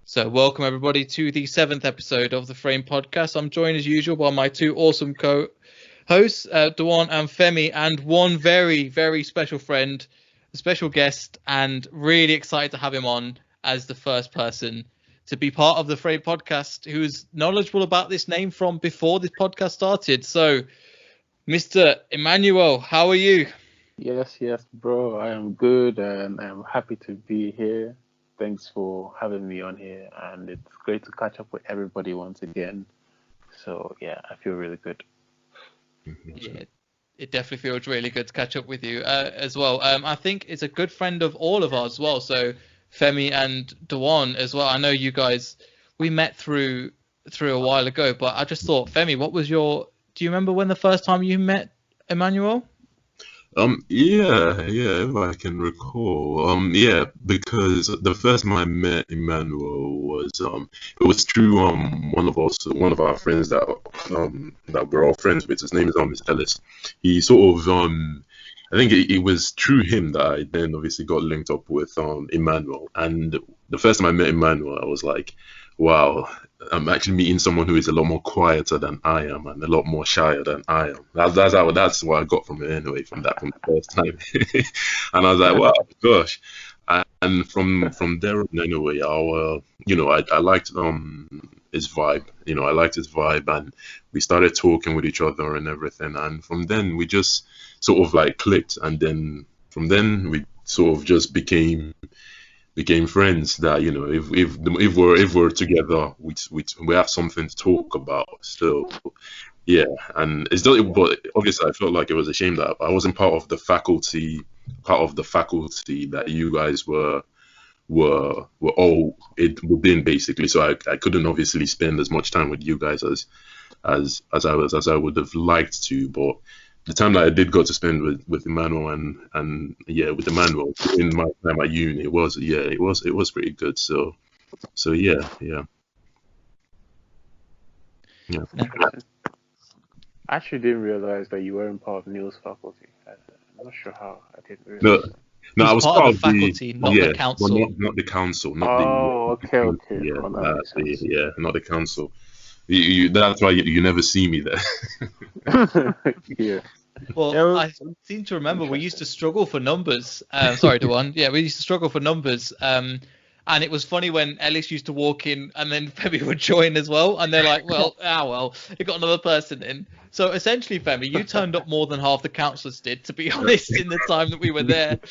So welcome everybody to the 7th episode of the Frame Podcast. I'm joined as usual by my two awesome co-hosts, Dewan and Femi, and one very, very special friend, a special guest, and really excited to have him on as the first person to be part of the Frame Podcast who's knowledgeable about this name from before this podcast started. So, Mr. Emmanuel, how are you? Yes, bro. I am good and I'm happy to be here. Thanks for having me on here, and it's great to catch up with everybody once again. So yeah, I feel really good. Yeah, it definitely feels really good to catch up with you as well. I think it's a good friend of all of ours as well. So Femi and Dewan as well. I know you guys, we met through a while ago, but I just thought, Femi, do you remember when the first time you met Emmanuel? Yeah, if I can recall. Yeah, because the first time I met Emmanuel was it was through one of our friends that we're all friends with. His name is Ellis. He sort of I think it was through him that I then obviously got linked up with Emmanuel. And the first time I met Emmanuel, I was like, wow, I'm actually meeting someone who is a lot more quieter than I am and a lot more shyer than I am. That's what I got from it anyway, from the first time. And I was like, wow, gosh. And from there on anyway, I liked his vibe. I liked his vibe, and we started talking with each other and everything. And from then we just sort of like clicked, and then from then we sort of just became friends. That if we're together, we have something to talk about. So yeah, and it's not. But obviously, I felt like it was a shame that I wasn't part of the faculty that you guys were all within, basically. So I couldn't obviously spend as much time with you guys as I would have liked to. But the time that I did go to spend with Emmanuel and with Emmanuel in my time at uni, it was pretty good. So yeah. I actually didn't realize that you weren't part of Neel's faculty. I'm not sure how I didn't realize. No, I was part of the faculty, not the council. Well, not the council. Okay. Not the council. That's why you never see me there. Yeah. Well, I seem to remember we used to struggle for numbers. Sorry, Dewan. Yeah, we used to struggle for numbers. And it was funny when Ellis used to walk in and then Femi would join as well. And they're like, well, you got another person in. So essentially, Femi, you turned up more than half the councillors did, to be honest, in the time that we were there.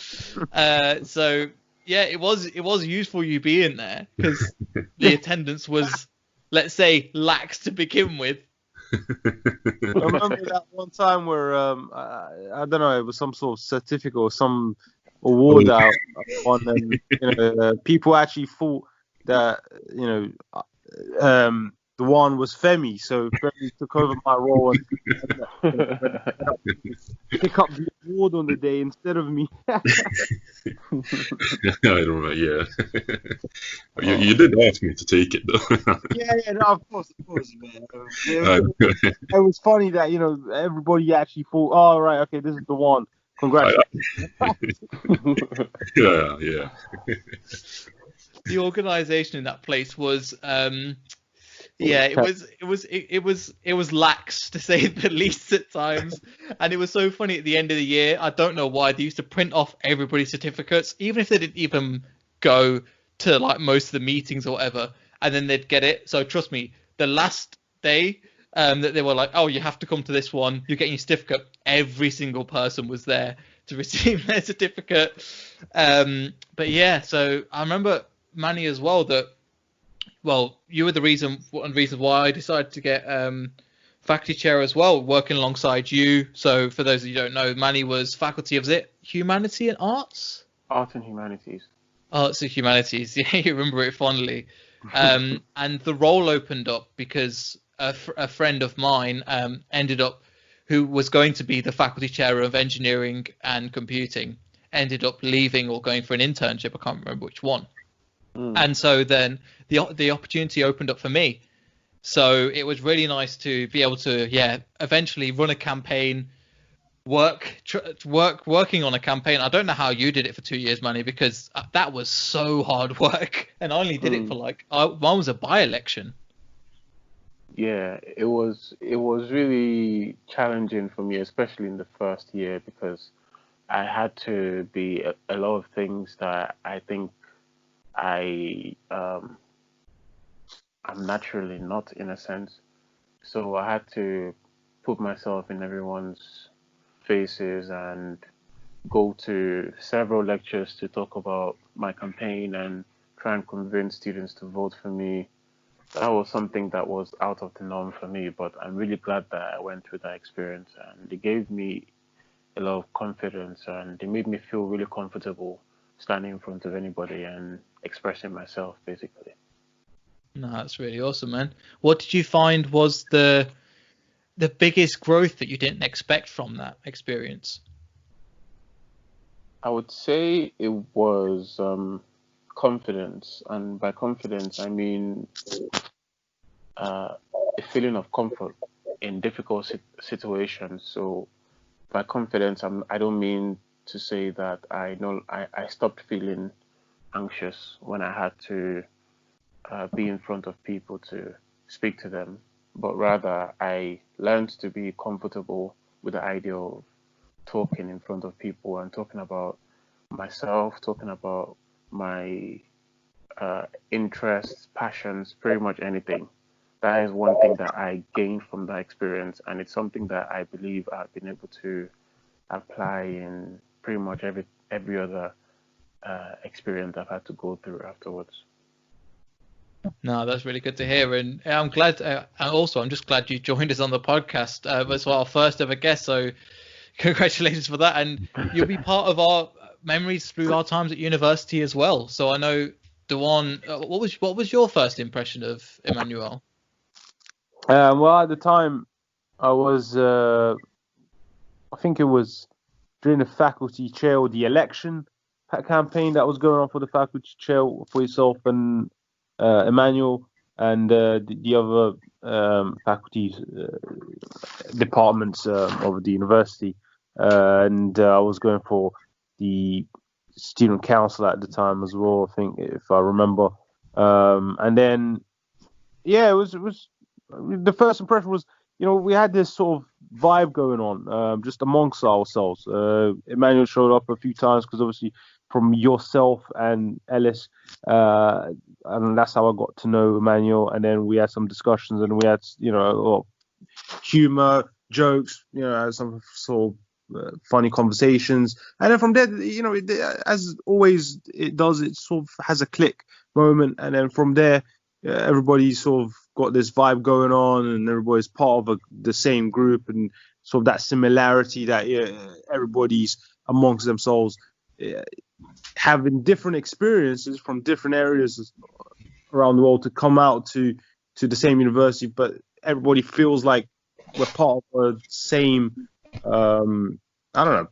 So yeah, it was useful you being there because the attendance was, let's say, lax to begin with. I remember that one time where I don't know, it was some sort of certificate or some award out on, and people actually thought that the one was Femi, so Femi took over my role and pick up the award on the day instead of me. I don't know. Yeah, you did ask me to take it though. yeah, no, of course, man. It was funny that everybody actually thought, oh right, okay, this is the one. Congratulations. Yeah. The organisation in that place was it was lax, to say the least, at times. And it was so funny at the end of the year. I don't know why they used to print off everybody's certificates, even if they didn't even go to like most of the meetings or whatever, and then they'd get it. So trust me, the last day that they were like, oh, you have to come to this one, you're getting your certificate, every single person was there to receive their certificate. But yeah, so I remember, Manny, as well, that, well, you were one of the reasons why I decided to get faculty chair as well, working alongside you. So for those of you who don't know, Manny was faculty of Humanity and Arts? Art and Humanities. Arts and Humanities, yeah, you remember it fondly. And the role opened up because a friend of mine who was going to be the faculty chair of engineering and computing, ended up leaving or going for an internship. I can't remember which one. And so then the opportunity opened up for me. So it was really nice to be able to, eventually run a campaign, working on a campaign. I don't know how you did it for 2 years, Manny, because that was so hard work, and I only did it for mine was a by-election. Yeah, it was really challenging for me, especially in the first year, because I had to be a lot of things that I think I'm naturally not, in a sense. So I had to put myself in everyone's faces and go to several lectures to talk about my campaign and try and convince students to vote for me. That was something that was out of the norm for me, but I'm really glad that I went through that experience, and it gave me a lot of confidence, and it made me feel really comfortable standing in front of anybody and expressing myself, basically. No, that's really awesome, man. What did you find was the biggest growth that you didn't expect from that experience? I would say it was confidence, and by confidence I mean a feeling of comfort in difficult situations. So by confidence, I don't mean to say that I stopped feeling anxious when I had to be in front of people to speak to them, but rather I learned to be comfortable with the idea of talking in front of people and talking about myself, talking about my interests, passions, pretty much anything. That is one thing that I gained from that experience, and it's something that I believe I've been able to apply in pretty much every other experience I've had to go through afterwards. No, that's really good to hear, and I'm glad. And also, I'm just glad you joined us on the podcast. As our first ever guest, so congratulations for that. And you'll be part of our memories through our times at university as well. So I know, Dewan, what was your first impression of Emmanuel? Well, at the time, I was, I think it was during the faculty chair or the election campaign that was going on for the faculty chair for yourself and Emmanuel and the other faculty departments of the university. And I was going for the student council at the time as well, I think, if I remember. And then, yeah, it was the first impression was, we had this sort of vibe going on just amongst ourselves. Emmanuel showed up a few times because obviously from yourself and Ellis, and that's how I got to know Emmanuel. And then we had some discussions, and we had, a lot of humor, jokes, some sort of funny conversations. And then from there, as always it does, it sort of has a click moment. And then from there, everybody sort of got this vibe going on, and everybody's part of the same group, and sort of that similarity that everybody's amongst themselves, having different experiences from different areas around the world to come out to the same university, but everybody feels like we're part of the same,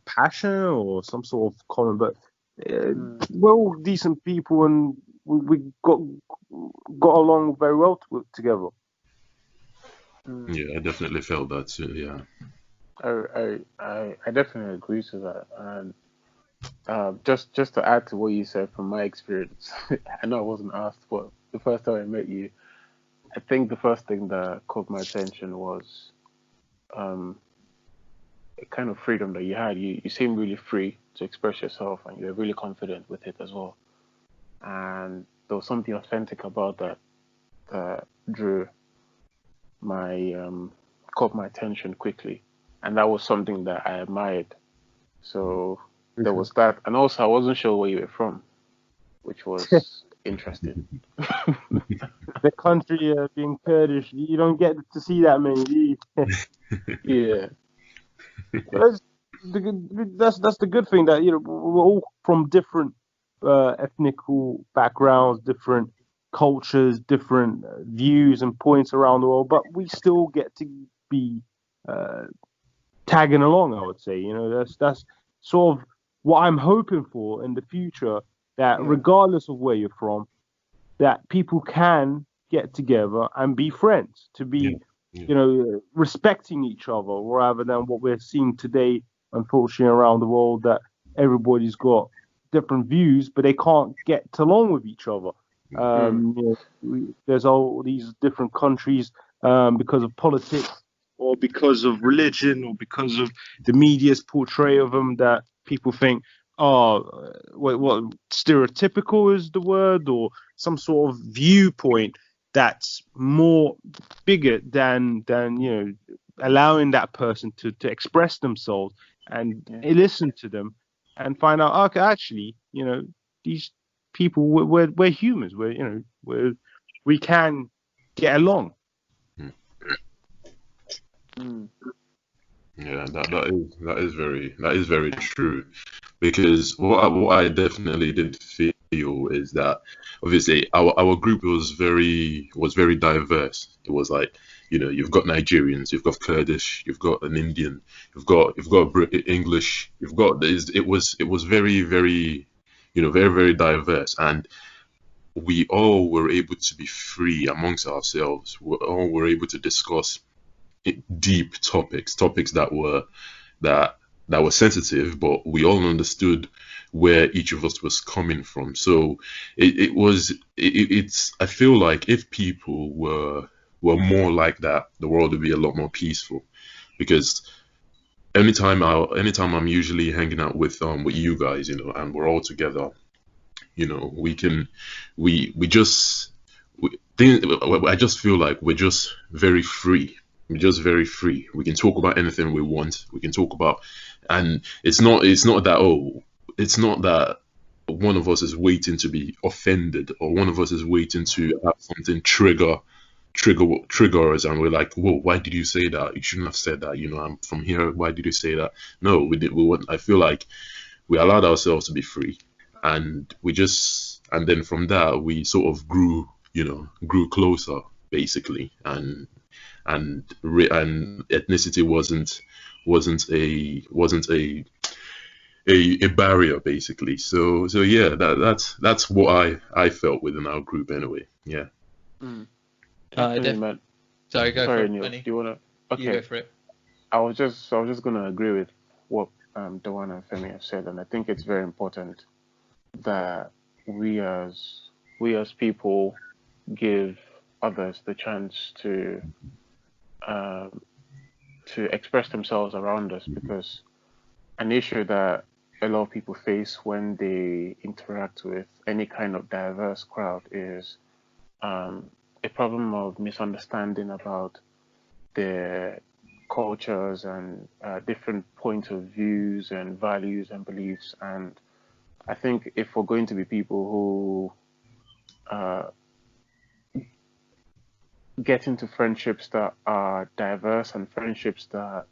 passion or some sort of common, but we're all decent people, and we got along very well together. Yeah, I definitely felt that too. Yeah. I definitely agree to that. And just to add to what you said from my experience, I know I wasn't asked, but the first time I met you, I think the first thing that caught my attention was a kind of freedom that you had. You seemed really free to express yourself, and you were really confident with it as well. And there was something authentic about that drew caught my attention quickly, and that was something that I admired. So there was that, and also I wasn't sure where you were from, which was interesting. The country being Kurdish, you don't get to see that many, do you? Yeah. That's the good thing, that we're all from different ethnical backgrounds, different cultures, different views and points around the world, but we still get to be tagging along, I would say. That's sort of what I'm hoping for in the future, that regardless of where you're from, that people can get together and be friends, to be respecting each other, rather than what we're seeing today, unfortunately, around the world, that everybody's got different views, but they can't get along with each other. There's all these different countries because of politics or because of religion or because of the media's portrayal of them, that people think, oh, what stereotypical is the word, or some sort of viewpoint that's more bigger than allowing that person to express themselves and listen to them and find out, okay, actually, these people, we're humans, we can get along. Yeah, that is very true, because what I definitely did feel is that obviously our group was very diverse. It was like, you've got Nigerians, you've got Kurdish, you've got an Indian, you've got English, it was very very very diverse, and we all were able to be free amongst ourselves. We all were able to discuss deep topics that were sensitive, but we all understood where each of us was coming from. So it's I feel like if people were more like that, the world would be a lot more peaceful. Because anytime I'm usually hanging out with you guys, and we're all together, I just feel like we're just very free. We're just very free. We can talk about anything we want. We can talk about, and it's not that one of us is waiting to be offended, or one of us is waiting to have something trigger us, and we're like, whoa, why did you say that? You shouldn't have said that. I'm from here. Why did you say that? No, we did. I feel like we allowed ourselves to be free, and then from that we sort of grew closer, basically, and ethnicity wasn't a barrier, basically. So yeah, that's what I felt within our group anyway. Yeah. Sorry, go for it, Neel. Manny. Do you wanna? Okay. You go for it. I was just gonna agree with what Dawan and Femi have said, and I think it's very important that we as people give others the chance to express themselves around us, because an issue that a lot of people face when they interact with any kind of diverse crowd is a problem of misunderstanding about their cultures and different points of views and values and beliefs. And I think if we're going to be people who get into friendships that are diverse and friendships that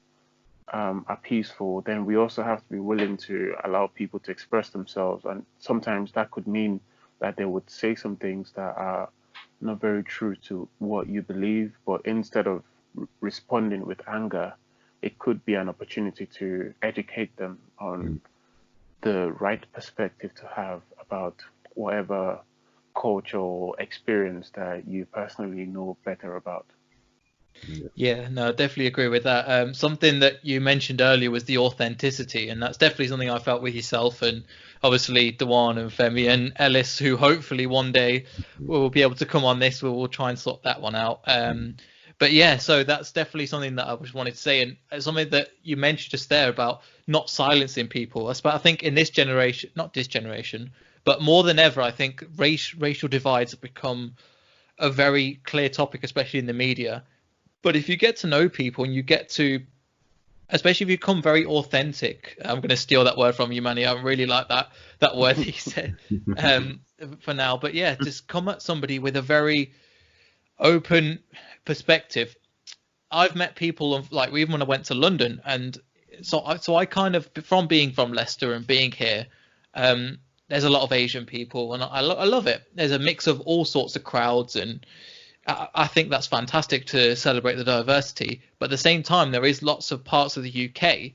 are peaceful, then we also have to be willing to allow people to express themselves. And sometimes that could mean that they would say some things that are not very true to what you believe, but instead of responding with anger, it could be an opportunity to educate them on the right perspective to have about whatever culture or experience that you personally know better about. Yeah, no, I definitely agree with that. Something that you mentioned earlier was the authenticity, and that's definitely something I felt with yourself, and obviously Dewan and Femi and Ellis, who hopefully one day will be able to come on this. We'll try and sort that one out. But yeah, so that's definitely something that I just wanted to say, and something that you mentioned just there about not silencing people. I think in this generation, not this generation, but more than ever, I think racial divides have become a very clear topic, especially in the media. But if you get to know people and you get to, especially if you become very authentic, I'm going to steal that word from you, Manny. I really like that word that you said for now. But yeah, just come at somebody with a very open perspective. I've met people like even when I went to London, and so I kind of, from being from Leicester and being here, there's a lot of Asian people, and I love it. There's a mix of all sorts of crowds, and I think that's fantastic to celebrate the diversity. But at the same time, there is lots of parts of the UK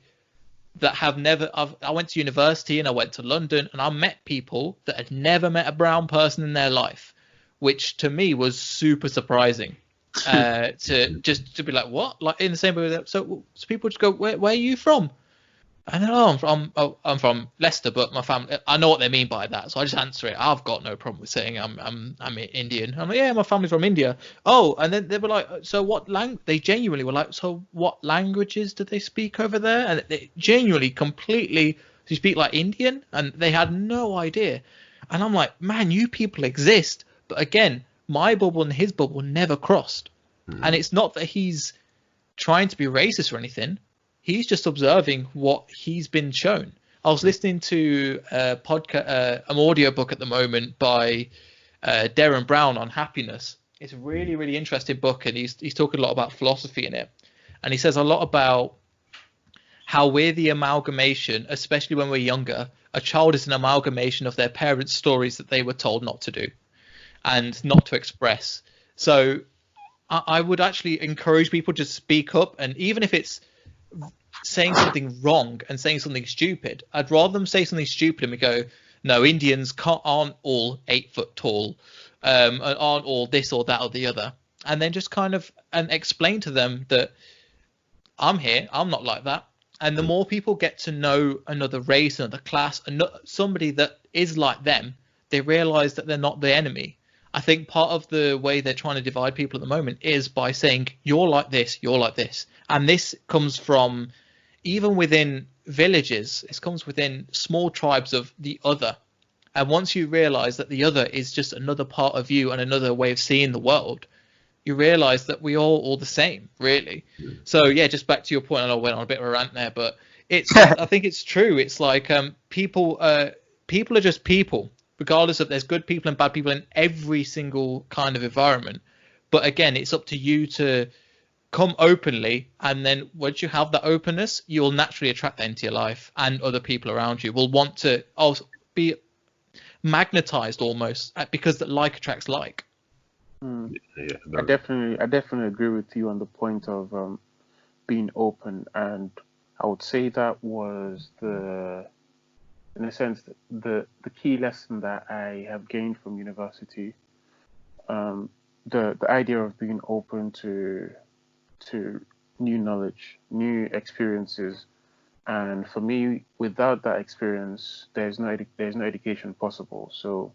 that have never. I went to university and I went to London, and I met people that had never met a brown person in their life, which to me was super surprising. To be like, what? Like in the same way. So people just go, where are you from? And then, I'm from Leicester, but my family, I know what they mean by that, so I just answer it. I've got no problem with saying I'm Indian. I'm like, yeah, my family's from India. Oh, and then they were like, so what language? They genuinely were like, so what languages do they speak over there? And they genuinely, completely, do you speak like Indian? And they had no idea. And I'm like, man, you people exist. But again, my bubble and his bubble never crossed. And it's not that he's trying to be racist or anything. He's just observing what he's been shown. I was listening to a podcast, an audio book at the moment by Darren Brown on happiness. It's a really, really interesting book, and he's talking a lot about philosophy in it. And he says a lot about how we're the amalgamation, especially when we're younger. A child is an amalgamation of their parents' stories that they were told not to do and not to express. So I would actually encourage people to speak up, and even if it's saying something wrong and saying something stupid, I'd rather them say something stupid and we go, no, Indians aren't all 8 foot tall, and aren't all this or that or the other, and then just kind of and explain to them that I'm here, I'm not like that. And the more people get to know another race, another class, somebody that is like them, they realize that they're not the enemy. I think part of the way they're trying to divide people at the moment is by saying you're like this, and this comes from even within villages. It comes within small tribes of the other, and once you realize that the other is just another part of you and another way of seeing the world, you realize that we all the same, really. So yeah, just back to your point, and I went on a bit of a rant there, but it's I think it's true. It's like people are just people, regardless of there's good people and bad people in every single kind of environment. But again, it's up to you to come openly, and then once you have that openness, you'll naturally attract that into your life, and other people around you will want to also be magnetized almost, because that like attracts like. Yeah, I definitely agree with you on the point of being open, and I would say that was in a sense, the key lesson that I have gained from university. The idea of being open to new knowledge, new experiences, and for me, without that experience, there's no education possible. So,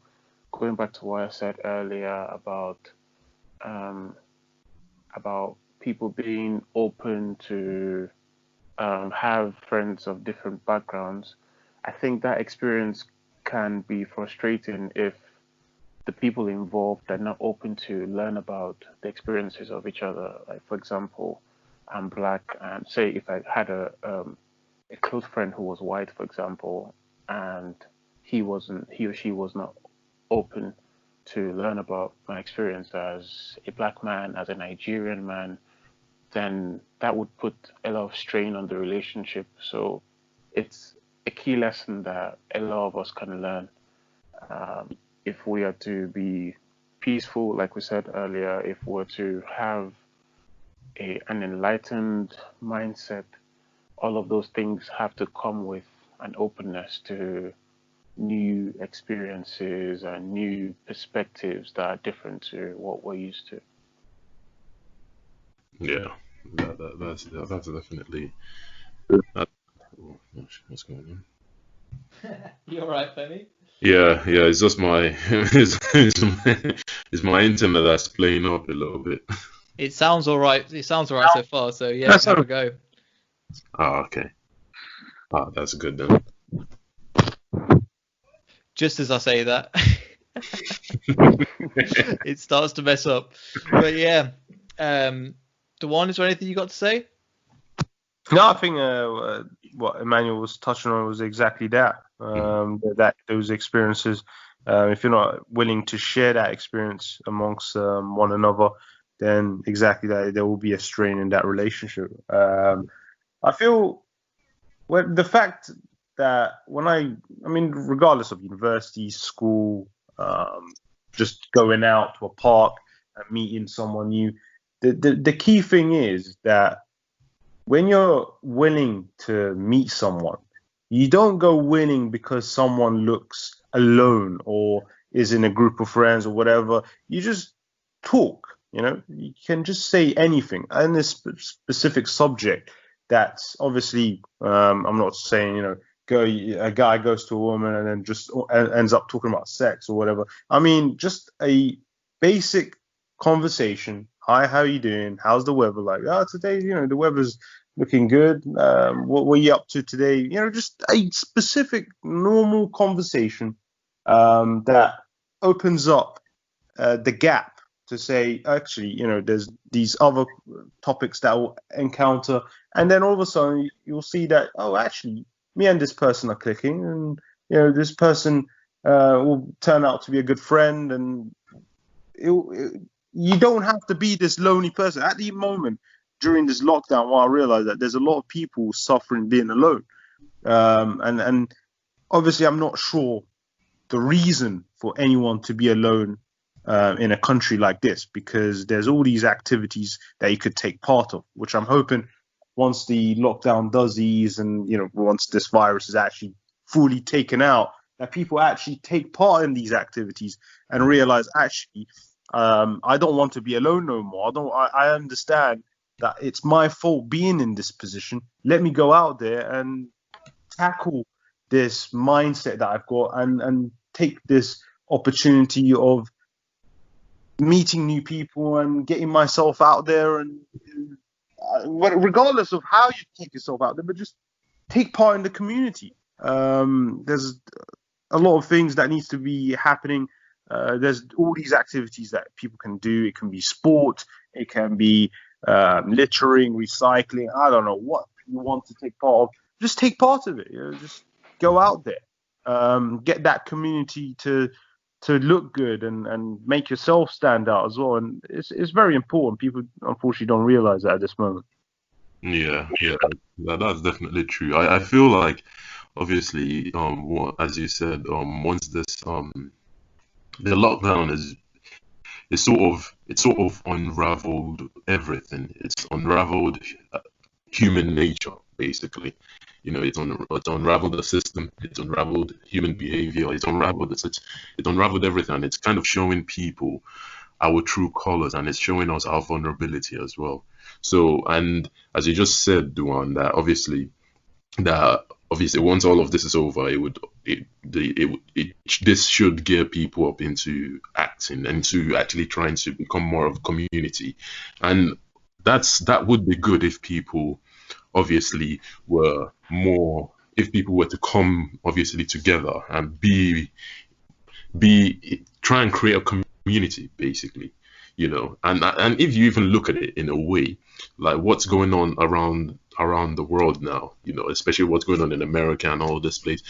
going back to what I said earlier about people being open to have friends of different backgrounds, I think that experience can be frustrating if the people involved are not open to learn about the experiences of each other. Like, for example, I'm black, and say if I had a close friend who was white, for example, and he or she was not open to learn about my experience as a black man, as a Nigerian man, then that would put a lot of strain on the relationship. So it's a key lesson that a lot of us can learn if we are to be peaceful, like we said earlier, if we're to have an enlightened mindset. All of those things have to come with an openness to new experiences and new perspectives that are different to what we're used to. Yeah, that's definitely. Oh, what's going on? You all right, Benny? Yeah, it's just my it's my internet that's playing up a little bit. It sounds all right. It sounds all right so far. So yeah, have a go. Oh, okay. Oh, that's good then. Just as I say that, it starts to mess up. But yeah, Dewan, is there anything you got to say? No, I think what Emmanuel was touching on was exactly that. That those experiences, if you're not willing to share that experience amongst one another, then exactly that there will be a strain in that relationship. I feel the fact that I mean, regardless of university, school, just going out to a park and meeting someone new, the key thing is that when you're willing to meet someone, you don't go willing because someone looks alone or is in a group of friends or whatever. You just talk, you can just say anything on this specific subject that's obviously, I'm not saying, a guy goes to a woman and then just ends up talking about sex or whatever. I mean, just a basic conversation. Hi, how you doing? How's the weather like? Oh, today, the weather's looking good. What were you up to today? Just a specific normal conversation that opens up the gap to say, actually, there's these other topics that we'll encounter. And then all of a sudden you'll see that, oh, actually, me and this person are clicking, and, this person will turn out to be a good friend. And you don't have to be this lonely person. At the moment, during this lockdown, I realized that there's a lot of people suffering being alone. And obviously, I'm not sure the reason for anyone to be alone in a country like this, because there's all these activities that you could take part of, which I'm hoping once the lockdown does ease and, once this virus is actually fully taken out, that people actually take part in these activities and realize, actually, I don't want to be alone no more. I understand that it's my fault being in this position. Let me go out there and tackle this mindset that I've got and take this opportunity of meeting new people and getting myself out there, and regardless of how you take yourself out there, but just take part in the community. There's a lot of things that needs to be happening. There's all these activities that people can do. It can be sport, it can be littering, recycling. I don't know what you want to take part of. Just take part of it. Just go out there, get that community to look good and make yourself stand out as well. And it's very important. People unfortunately don't realize that at this moment. Yeah, that's definitely true. I feel like, obviously, as you said, once this the lockdown is sort of unraveled everything. It's unraveled human nature, basically. It's unraveled the system. It's unraveled human behavior. It's unraveled everything. And it's kind of showing people our true colors, and it's showing us our vulnerability as well. So, and as you just said, Duan, that obviously once all of this is over, this should gear people up into acting and to actually trying to become more of a community. And that would be good if people obviously if people were to come obviously together and try and create a community, basically, and if you even look at it in a way, like what's going on around the world now, especially what's going on in America and all this place,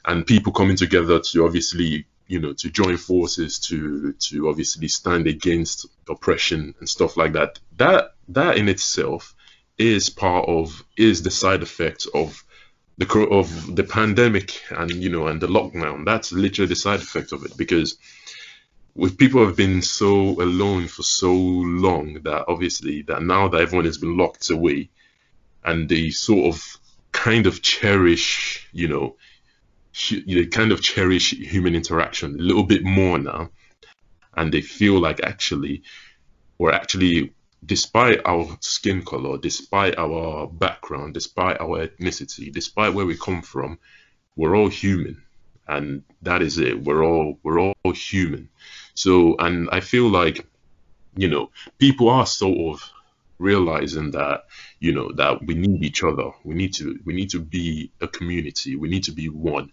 and people coming together to obviously, to join forces to obviously stand against oppression and stuff like that. That in itself is the side effect of the pandemic and and the lockdown. That's literally the side effect of it, because people have been so alone for so long that obviously that now that everyone has been locked away, and they sort of kind of cherish, they kind of cherish human interaction a little bit more now, and they feel like actually, despite our skin color, despite our background, despite our ethnicity, despite where we come from, we're all human, and that is it. We're all human. So, and I feel like, people are sort of realizing that, that we need each other. We need to be a community. We need to be one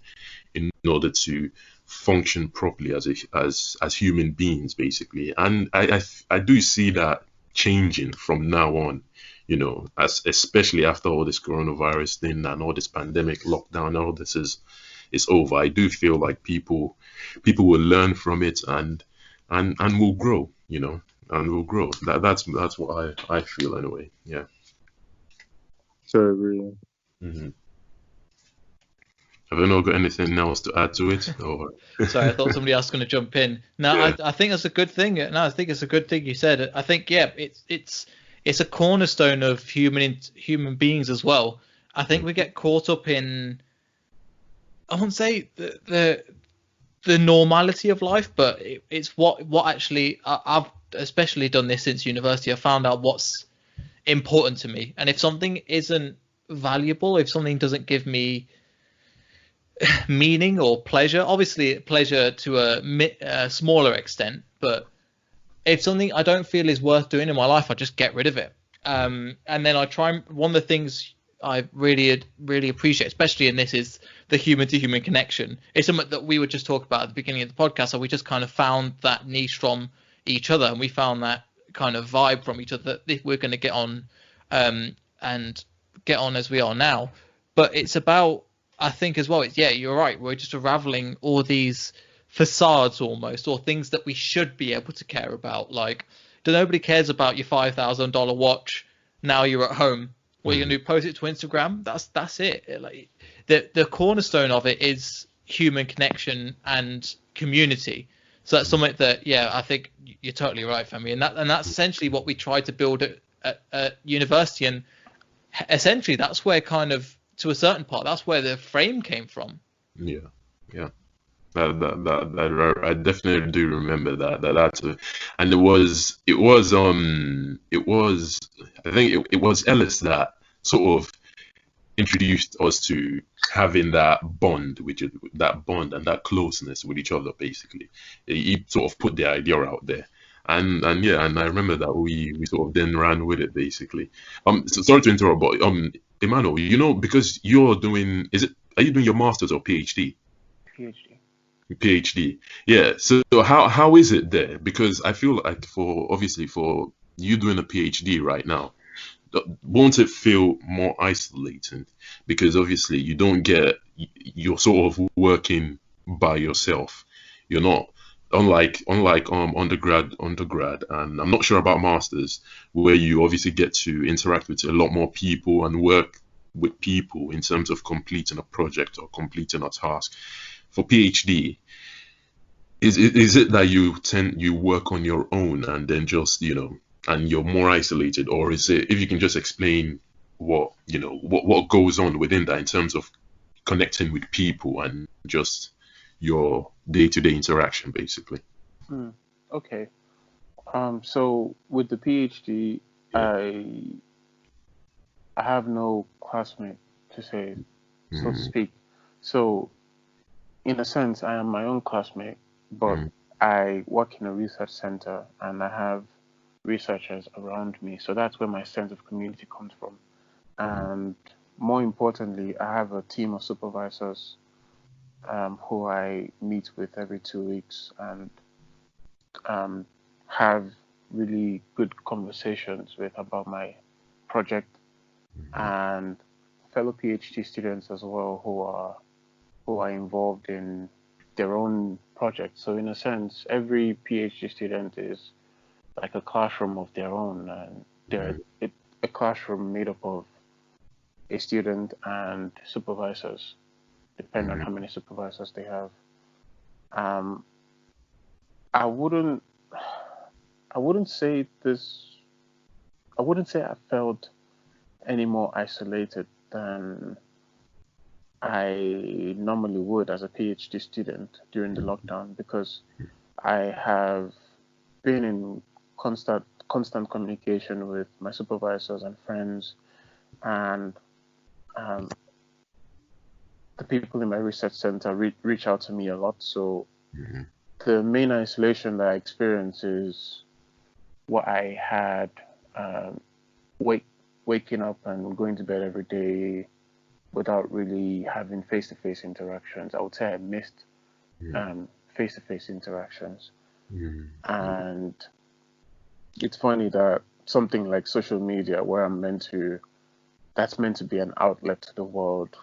in order to function properly as human beings, basically. And I do see that changing from now on, especially after all this coronavirus thing and all this pandemic lockdown, all this is over. I do feel like people will learn from it and will grow, and will grow. That's what I feel anyway. Yeah. So agree. Mm-hmm. Have you not got anything else to add to it? Or Sorry, I thought somebody else was going to jump in. No, Yeah. I think that's a good thing. No, I think it's a good thing you said. I think it's a cornerstone of human beings as well. I think we get caught up in, I won't say the normality of life, but it's what actually I've especially done this since university. I found out what's important to me. And if something isn't valuable, if something doesn't give me meaning or pleasure, obviously pleasure to a smaller extent, but if something I don't feel is worth doing in my life, I just get rid of it. And then I try. One of the things I really appreciate, especially in this, is the human to human connection. It's something that we would just talk about at the beginning of the podcast. So we just kind of found that niche from each other, and we found that kind of vibe from each other that we're going to get on, and get on as we are now. But it's about, I think as well, it's, yeah, you're right. We're just unraveling all these facades almost, or things that we should be able to care about. Like, nobody cares about your $5,000 watch. Now you're at home. What are you gonna do? Post it to Instagram? That's it. Like, the cornerstone of it is human connection and community. So that's something that, yeah, I think you're totally right, Femi. And that's essentially what we tried to build at university. And essentially, that's where kind of, to a certain part, that's where the frame came from. Yeah. That I definitely do remember that's and it was I think it was Ellis that sort of introduced us to having that bond and that closeness with each other. Basically, he sort of put the idea out there, and I remember that we sort of then ran with it, basically. So sorry to interrupt, but Emmanuel, because are you doing your master's or PhD? PhD. Yeah. So how is it there? Because I feel like for you doing a PhD right now, won't it feel more isolating? Because obviously you're sort of working by yourself. You're not unlike undergrad, and I'm not sure about masters, where you obviously get to interact with a lot more people and work with people in terms of completing a project or completing a task. For PhD, is it that you work on your own and then just and you're more isolated, or is it, if you can just explain what goes on within that in terms of connecting with people and just your day-to-day interaction, basically? Okay. So with the PhD, I have no classmate, to say, so to speak. So in a sense, I am my own classmate, but I work in a research center and I have researchers around me. So that's where my sense of community comes from. And more importantly, I have a team of supervisors who I meet with every 2 weeks and have really good conversations with about my project, and fellow PhD students as well who are involved in their own projects. So in a sense, every PhD student is like a classroom of their own, and they're a classroom made up of a student and supervisors, depending on how many supervisors they have. I wouldn't say I felt any more isolated than I normally would as a PhD student during the lockdown, because I have been in constant communication with my supervisors and friends, and the people in my research center reach out to me a lot. So the main isolation that I experience is what I had waking up and going to bed every day without really having face-to-face interactions. I would say I missed face-to-face interactions. And it's funny that something like social media, where that's meant to be an outlet to the world,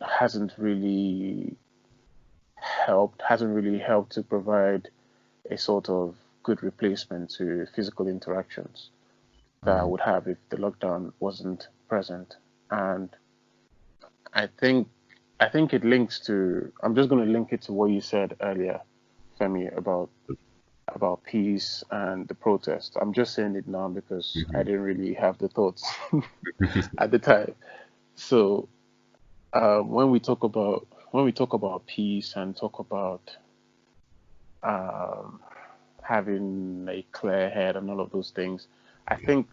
hasn't really helped to provide a sort of good replacement to physical interactions that I would have if the lockdown wasn't present. And I think it links to, I'm just going to link it to what you said earlier, Femi, about peace and the protest. I'm just saying it now because I didn't really have the thoughts at the time. So when we talk about peace and talk about having a clear head and all of those things, I think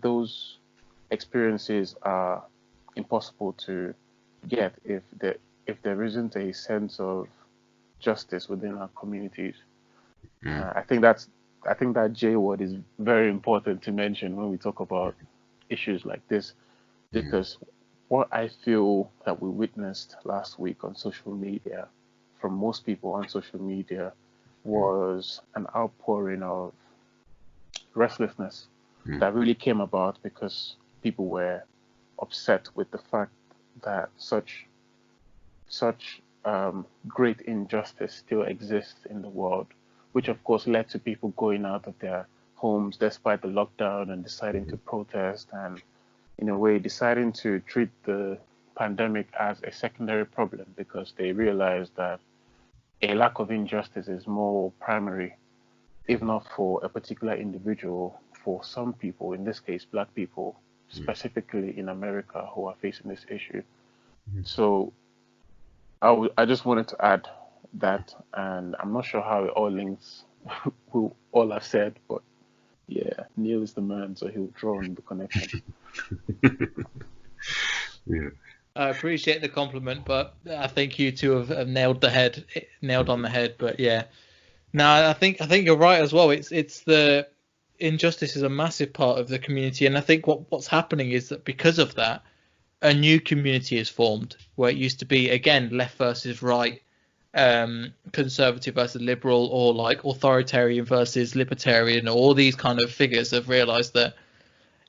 those experiences are impossible to get if there isn't a sense of justice within our communities. I think that J word is very important to mention when we talk about issues like this, because what I feel that we witnessed last week on social media, from most people on social media, was an outpouring of restlessness that really came about because people were upset with the fact that such great injustice still exists in the world, which of course led to people going out of their homes despite the lockdown and deciding to protest, and in a way deciding to treat the pandemic as a secondary problem because they realized that a lack of injustice is more primary, if not for a particular individual, for some people, in this case, Black people, specifically in America, who are facing this issue. So I just wanted to add that, and I'm not sure how it all links with all I've said, but yeah, Neel is the man, so he'll draw on the connection. Yeah. I appreciate the compliment, but I think you two have nailed on the head. But yeah, no, I think you're right as well. It's the injustice is a massive part of the community, and I think what's happening is that because of that, a new community is formed where it used to be again left versus right, conservative versus liberal, or like authoritarian versus libertarian. All these kind of figures have realized that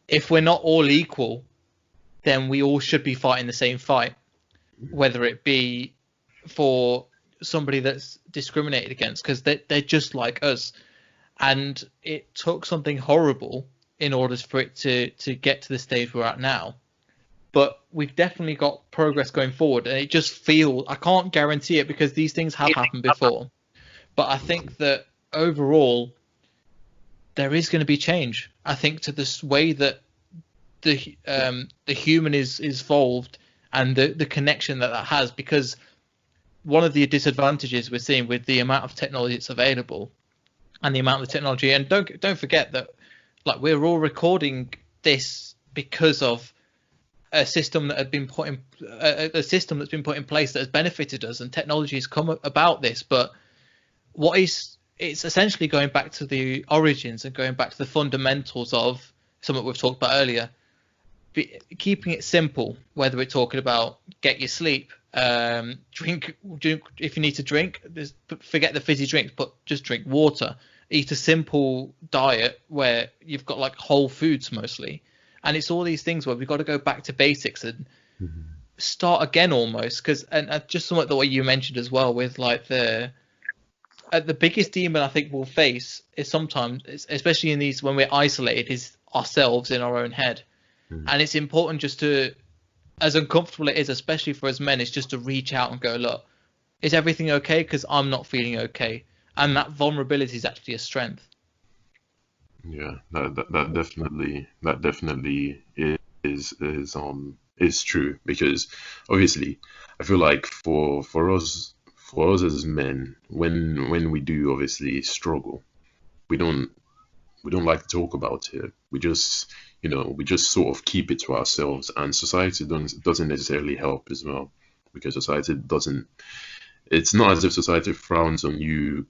if we're not all equal, then we all should be fighting the same fight, whether it be for somebody that's discriminated against, because they're just like us. And it took something horrible in order for it to get to the stage we're at now. But we've definitely got progress going forward, and it just feels, I can't guarantee it because these things have happened before, but I think that overall there is going to be change. I think to this way that the human is evolved, and the connection that has, because one of the disadvantages we're seeing with the amount of technology that's available and the amount of technology, and don't forget that like we're all recording this because of a system that had been put in a system that's been put in place that has benefited us, and technology has come about this. But it's essentially going back to the origins and going back to the fundamentals of something we've talked about earlier, keeping it simple, whether we're talking about get your sleep, drink if you need to drink, forget the fizzy drinks, but just drink water, eat a simple diet where you've got like whole foods mostly. And it's all these things where we've got to go back to basics and start again almost, because and just somewhat the way you mentioned as well with like the biggest demon I think we'll face is sometimes, especially in these when we're isolated, is ourselves in our own head. And it's important just to, as uncomfortable it is, especially for us men, is just to reach out and go, look, is everything okay? Because I'm not feeling okay. And that vulnerability is actually a strength. Yeah, that definitely is true, because obviously I feel like for us as men, when we do obviously struggle, we don't like to talk about it. We just sort of keep it to ourselves, and society doesn't necessarily help as well, because society doesn't. It's not as if society frowns on you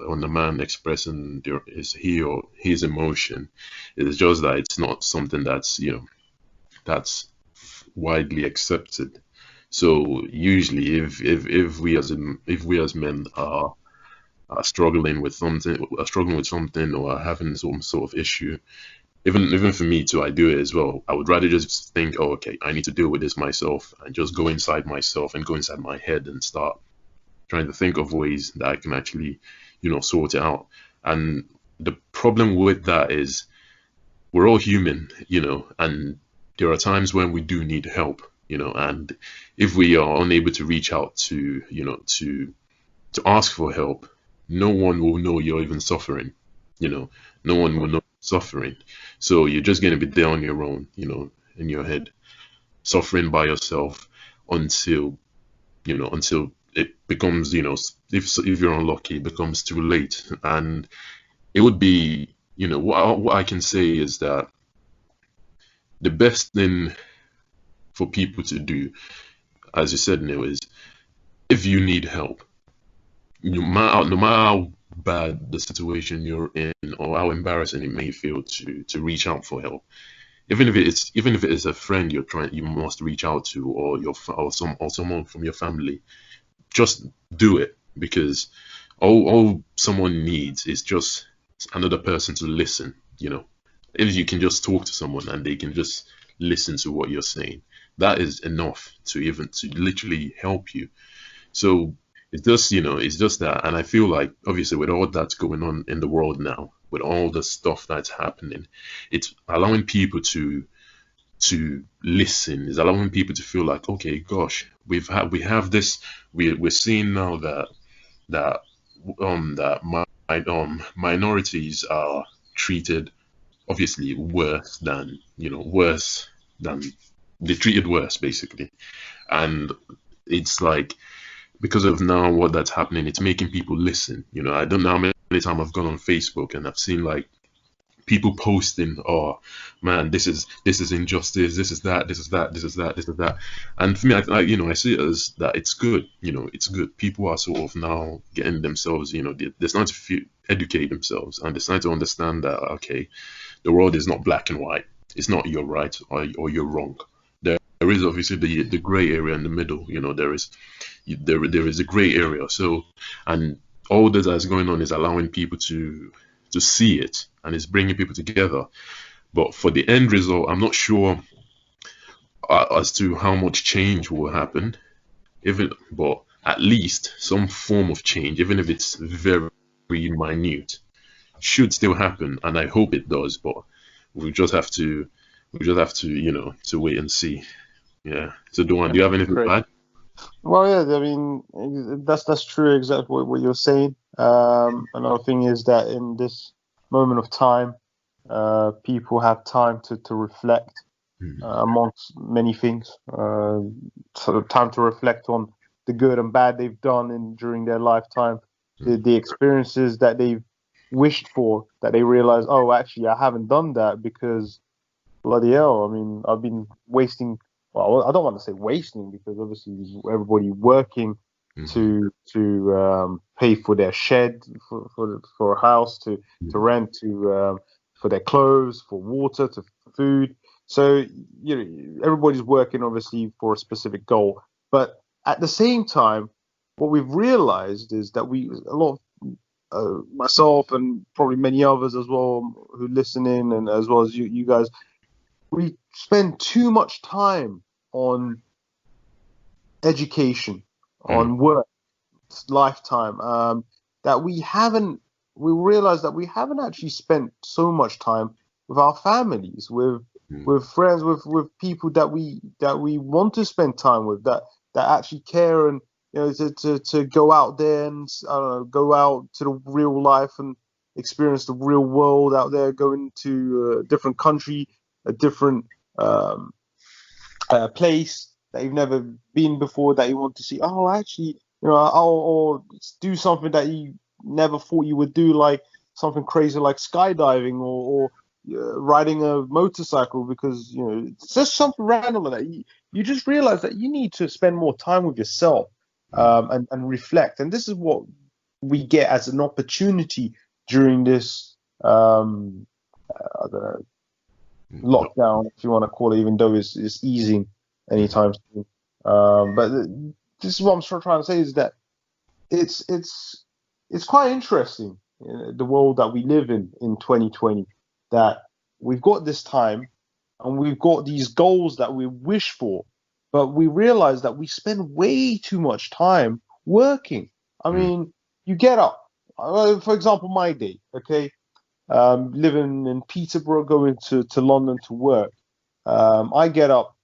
on the man expressing his emotion. It's just that it's not something that's widely accepted. So usually if we as men are struggling with something or are having some sort of issue, even for me too, I do it as well. I would rather just think, oh, okay, I need to deal with this myself, and just go inside myself and go inside my head and start trying to think of ways that I can actually, sort it out. And the problem with that is we're all human, and there are times when we do need help, and if we are unable to reach out to ask for help, no one will know you're even suffering, no one will know suffering. So you're just going to be there on your own, in your head, suffering by yourself until it becomes, if you're unlucky, it becomes too late. And it would be what I can say is that the best thing for people to do, as you said, Neil, is if you need help, no matter how bad the situation you're in or how embarrassing it may feel to reach out for help, even if it is a friend you must reach out to, or someone from your family, just do it, because all someone needs is just another person to listen. If you can just talk to someone and they can just listen to what you're saying, that is enough to literally help you. So it's just that, and I feel like obviously with all that's going on in the world now, with all the stuff that's happening, it's allowing people to listen, is allowing people to feel like, okay, gosh, we have this, we're seeing now that minorities are treated obviously worse than they treated worse, basically. And it's like, because of now what that's happening, it's making people listen. I don't know how many times I've gone on Facebook and I've seen like people posting, oh man, this is injustice, this is that, this is that, this is that, this is that. And for me, I see it as that it's good. It's good. People are sort of now getting themselves, they're starting to educate themselves, and they're starting to understand that, okay, the world is not black and white. It's not you're right or you're wrong. There is obviously the gray area in the middle. There is a gray area. So, and all that is going on is allowing people to see it, and it's bringing people together. But for the end result, I'm not sure as to how much change will happen. But at least some form of change, even if it's very minute, should still happen, and I hope it does. But we just have to to wait and see. Yeah. So, Duan, do you have anything to add? Well, yeah, I mean, that's true, exactly what you're saying. Another thing is that in this moment of time, people have time to reflect amongst many things. Sort of time to reflect on the good and bad they've done during their lifetime, the experiences that they've wished for, that they realize, oh, actually, I haven't done that because bloody hell, I mean, I've been wasting. Well, I don't want to say wasting, because obviously everybody working to pay for their shed, for a house, to rent, for their clothes, for water, for food. So everybody's working obviously for a specific goal. But at the same time, what we've realized is that a lot of myself and probably many others as well who listen in, and as well as you guys, we spend too much time on education, on work, lifetime, that we realize that we haven't actually spent so much time with our families, with friends, with people that we want to spend time with, that actually care, and to go out there and go out to the real life and experience the real world out there, going to a different country, a different place that you've never been before, that you want to see. Oh, actually, or do something that you never thought you would do, like something crazy like skydiving or riding a motorcycle, because it's just something random like that. You just realize that you need to spend more time with yourself, and reflect. And this is what we get as an opportunity during this I don't know, lockdown, if you want to call it, even though it's easing anytime soon. But this is what I'm trying to say, is that it's quite interesting, the world that we live in 2020, that we've got this time and we've got these goals that we wish for, but we realize that we spend way too much time working. I mean, you get up, for example, my day, okay? Living in Peterborough, going to London to work. I get up.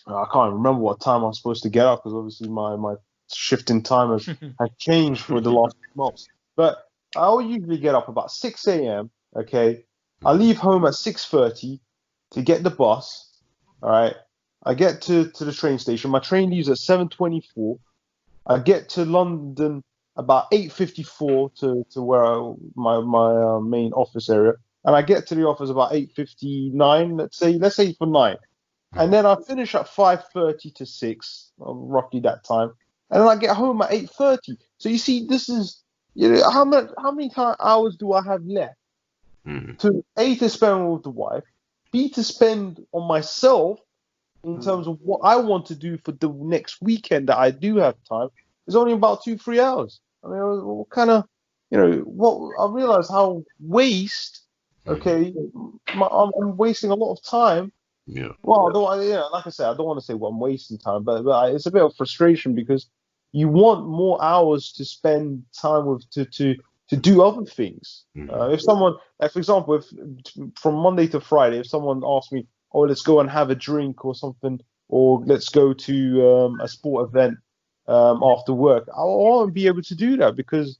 I can't remember what time I'm supposed to get up, because obviously my shift in time has changed for the last months. But I'll usually get up about 6 a.m. Okay, I leave home at 6:30 to get the bus. All right, I get to the train station. My train leaves at 7:24. I get to London about 8:54 to where my main office area, and I get to the office about 8:59. Let's say for 9, and then I finish at 5:30 to 6, roughly that time, and then I get home at 8:30. So you see, this is how many hours do I have left to A, to spend with the wife, B, to spend on myself in terms of what I want to do for the next weekend that I do have time. It's only about 2-3 hours. I mean, what kind of, what I realize how waste. Okay, I'm wasting a lot of time. Yeah. Well, like I said, I don't want to say I'm wasting time, but it's a bit of frustration because you want more hours to spend time with to do other things. If someone, like for example, if from Monday to Friday, if someone asks me, "Oh, let's go and have a drink or something," or let's go to a sport event after work, I won't be able to do that because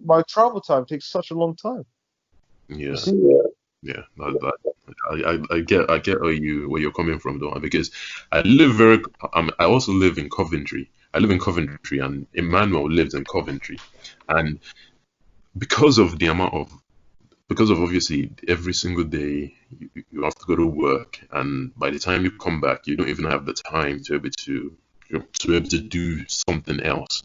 my travel time takes such a long time. Yeah. See? Yeah, I get where you're coming from though, because I also live in Coventry. I live in Coventry, and Emmanuel lives in Coventry, and because of obviously every single day you have to go to work, and by the time you come back, you don't even have the time to be able to do something else.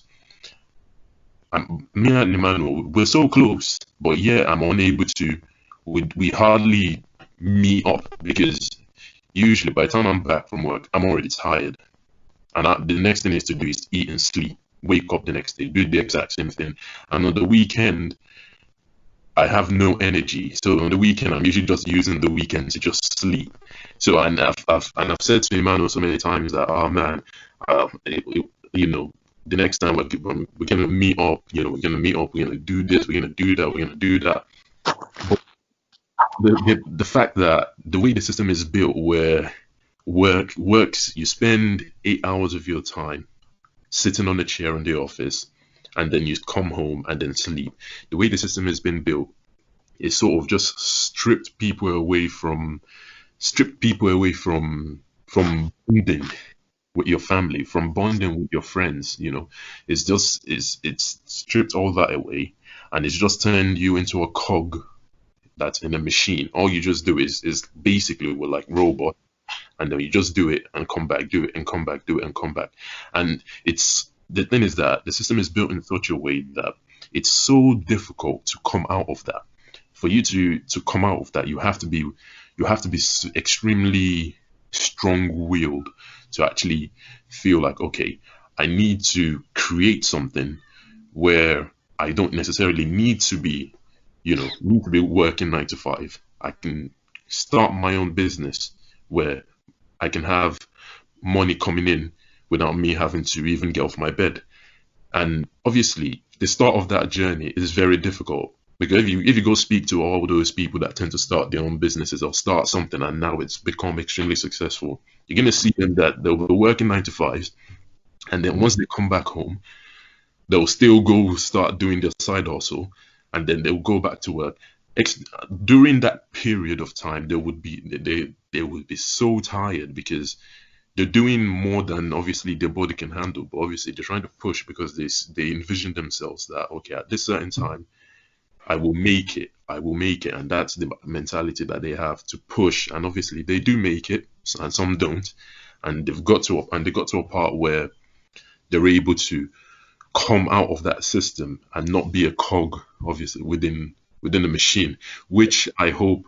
And me and Emmanuel, we're so close, but yeah, I'm unable to. We hardly meet up because usually by the time I'm back from work, I'm already tired, and the next thing is to do is eat and sleep. Wake up the next day, do the exact same thing, and on the weekend, I have no energy. So on the weekend, I'm usually just using the weekend to just sleep. So and I've said to Emmanuel so many times that, oh man, the next time we're gonna meet up, we're gonna do this, we're gonna do that, we're gonna do that. But the fact that the way the system is built, where works, you spend 8 hours of your time sitting on a chair in the office, and then you come home and then sleep. The way the system has been built, it sort of just stripped people away from bonding with your family, from bonding with your friends. It's stripped all that away, and it's just turned you into a cog that's in a machine. All you just do is basically we're like robot, and then you just do it and come back, do it and come back, do it and come back. And the thing is that the system is built in such a way that it's so difficult to come out of that. For you to come out of that, you have to be extremely strong-willed to actually feel like, okay, I need to create something where I don't necessarily need to be working 9 to 5. I can start my own business where I can have money coming in without me having to even get off my bed. And obviously, the start of that journey is very difficult, because if you go speak to all those people that tend to start their own businesses or start something and now it's become extremely successful, you're going to see them that they'll be working 9 to 5s, and then once they come back home, they'll still go start doing their side hustle, and then they'll go back to work. During that period of time, they would be so tired because they're doing more than obviously their body can handle, but obviously they're trying to push because they envision themselves that, okay, at this certain time, I will make it, and that's the mentality that they have to push. And obviously they do make it, and some don't, and they got to a part where they're able to come out of that system and not be a cog, obviously, within the machine, which I hope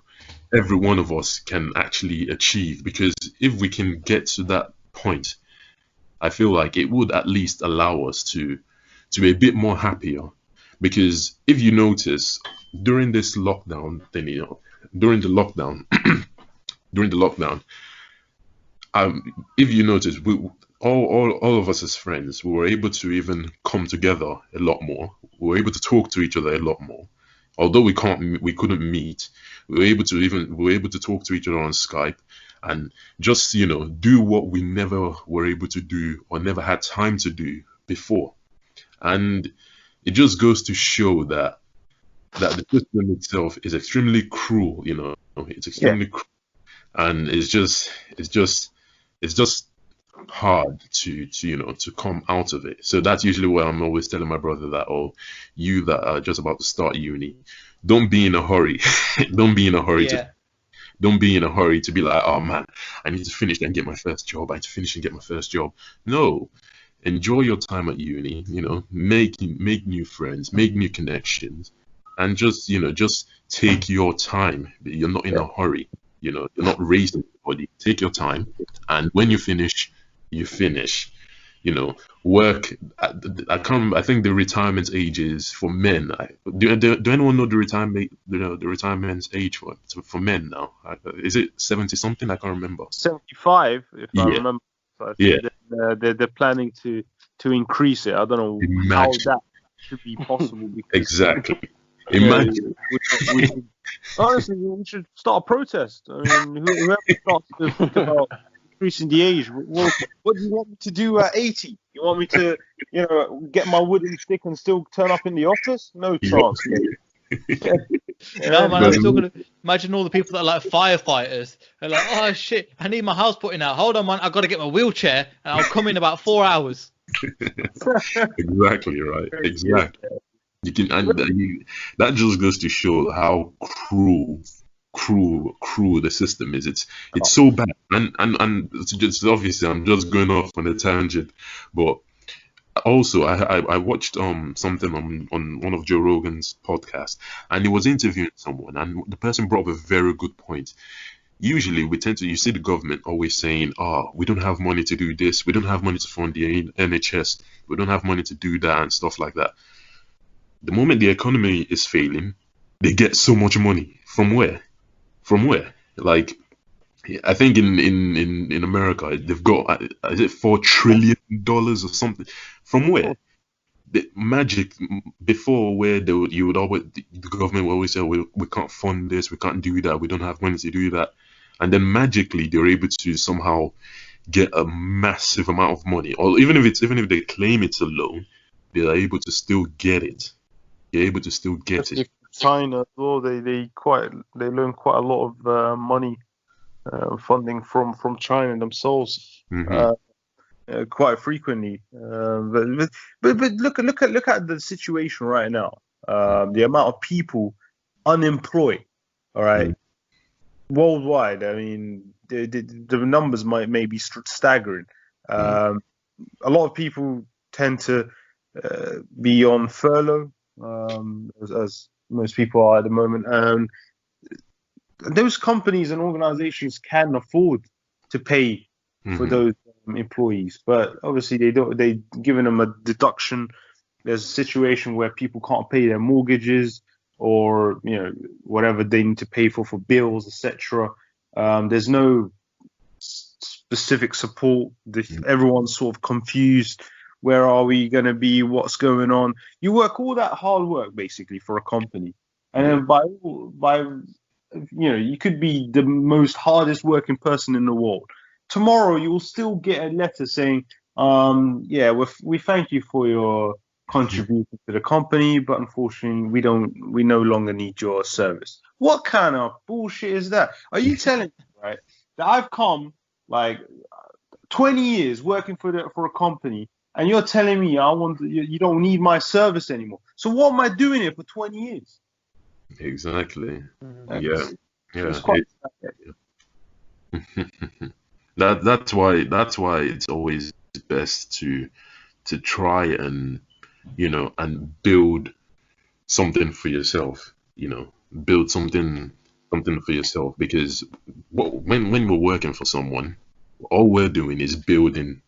every one of us can actually achieve. Because if we can get to that point, I feel like it would at least allow us to be a bit more happier. Because if you notice, during this lockdown thing, during the lockdown, if you notice, all of us as friends, we were able to even come together a lot more. We were able to talk to each other a lot more. Although we couldn't meet, we were able to talk to each other on Skype and just do what we never were able to do or never had time to do before. And it just goes to show that the system itself is extremely cruel. It's extremely cruel, and it's just hard to come out of it. So that's usually where I'm always telling my brother that, oh, you that are just about to start uni, don't be in a hurry. Don't be in a hurry to Yeah. don't be in a hurry to be like, oh man, I need to finish and get my first job. I need to finish and get my first job. No, enjoy your time at uni. Make new friends, make new connections, and just take your time. You're not in a hurry. You're not racing anybody. Take your time, and when you finish, you finish. Work. I can't remember. I think the retirement age is for men. Do anyone know the retirement age for men now? Is it 70 something? I can't remember. 75, if I Yeah. remember. So I Yeah. think they're planning to increase it. I don't know how Imagine. that should be possible. Because, Exactly. you know, Imagine. honestly, we should start a protest. I mean, whoever starts to think about increasing the age, what do you want me to do at 80? You want me to, get my wooden stick and still turn up in the office? No chance. No, man, I was talking. Imagine all the people that are like firefighters. They're like, oh shit, I need my house putting out. Hold on, man, I've got to get my wheelchair, and I'll come in about 4 hours. Exactly right. Exactly. You can, that just goes to show how cruel the system is. It's so bad, and it's just obviously I'm just going off on a tangent, but also I watched something on one of Joe Rogan's podcasts, and he was interviewing someone, and the person brought up a very good point. Usually you see the government always saying, oh, we don't have money to do this, we don't have money to fund the NHS, we don't have money to do that and stuff like that. The moment the economy is failing, they get so much money. From where? Like, I think in America they've got is it $4 trillion or something? From where? The magic before, where the government would always say, we can't fund this, we can't do that, we don't have money to do that, and then magically they're able to somehow get a massive amount of money, or even if they claim it's a loan, they are able to still get it. They're able to still get it. China, well, they learn quite a lot of money funding from China themselves. Quite frequently, but look at the situation right now. The amount of people unemployed, all right, worldwide. I mean, the numbers may be staggering. A lot of people tend to be on furlough, as most people are at the moment. Those companies and organizations can afford to pay for those employees, but obviously they giving them a deduction. There's a situation where people can't pay their mortgages, or whatever they need to pay for bills, etc. There's no specific support. Everyone's sort of confused. Where are we going to be? What's going on? You work all that hard work basically for a company, and then by you could be the most hardest working person in the world. Tomorrow you will still get a letter saying, we thank you for your contribution to the company, but unfortunately we no longer need your service. What kind of bullshit is that? Are you telling me, right, that I've come like 20 years working for a company, and you're telling me you don't need my service anymore? So what am I doing here for 20 years? Exactly. It's Yeah. quite That's why it's always best to try and and build something for yourself. Build something for yourself, because when we're working for someone, all we're doing is building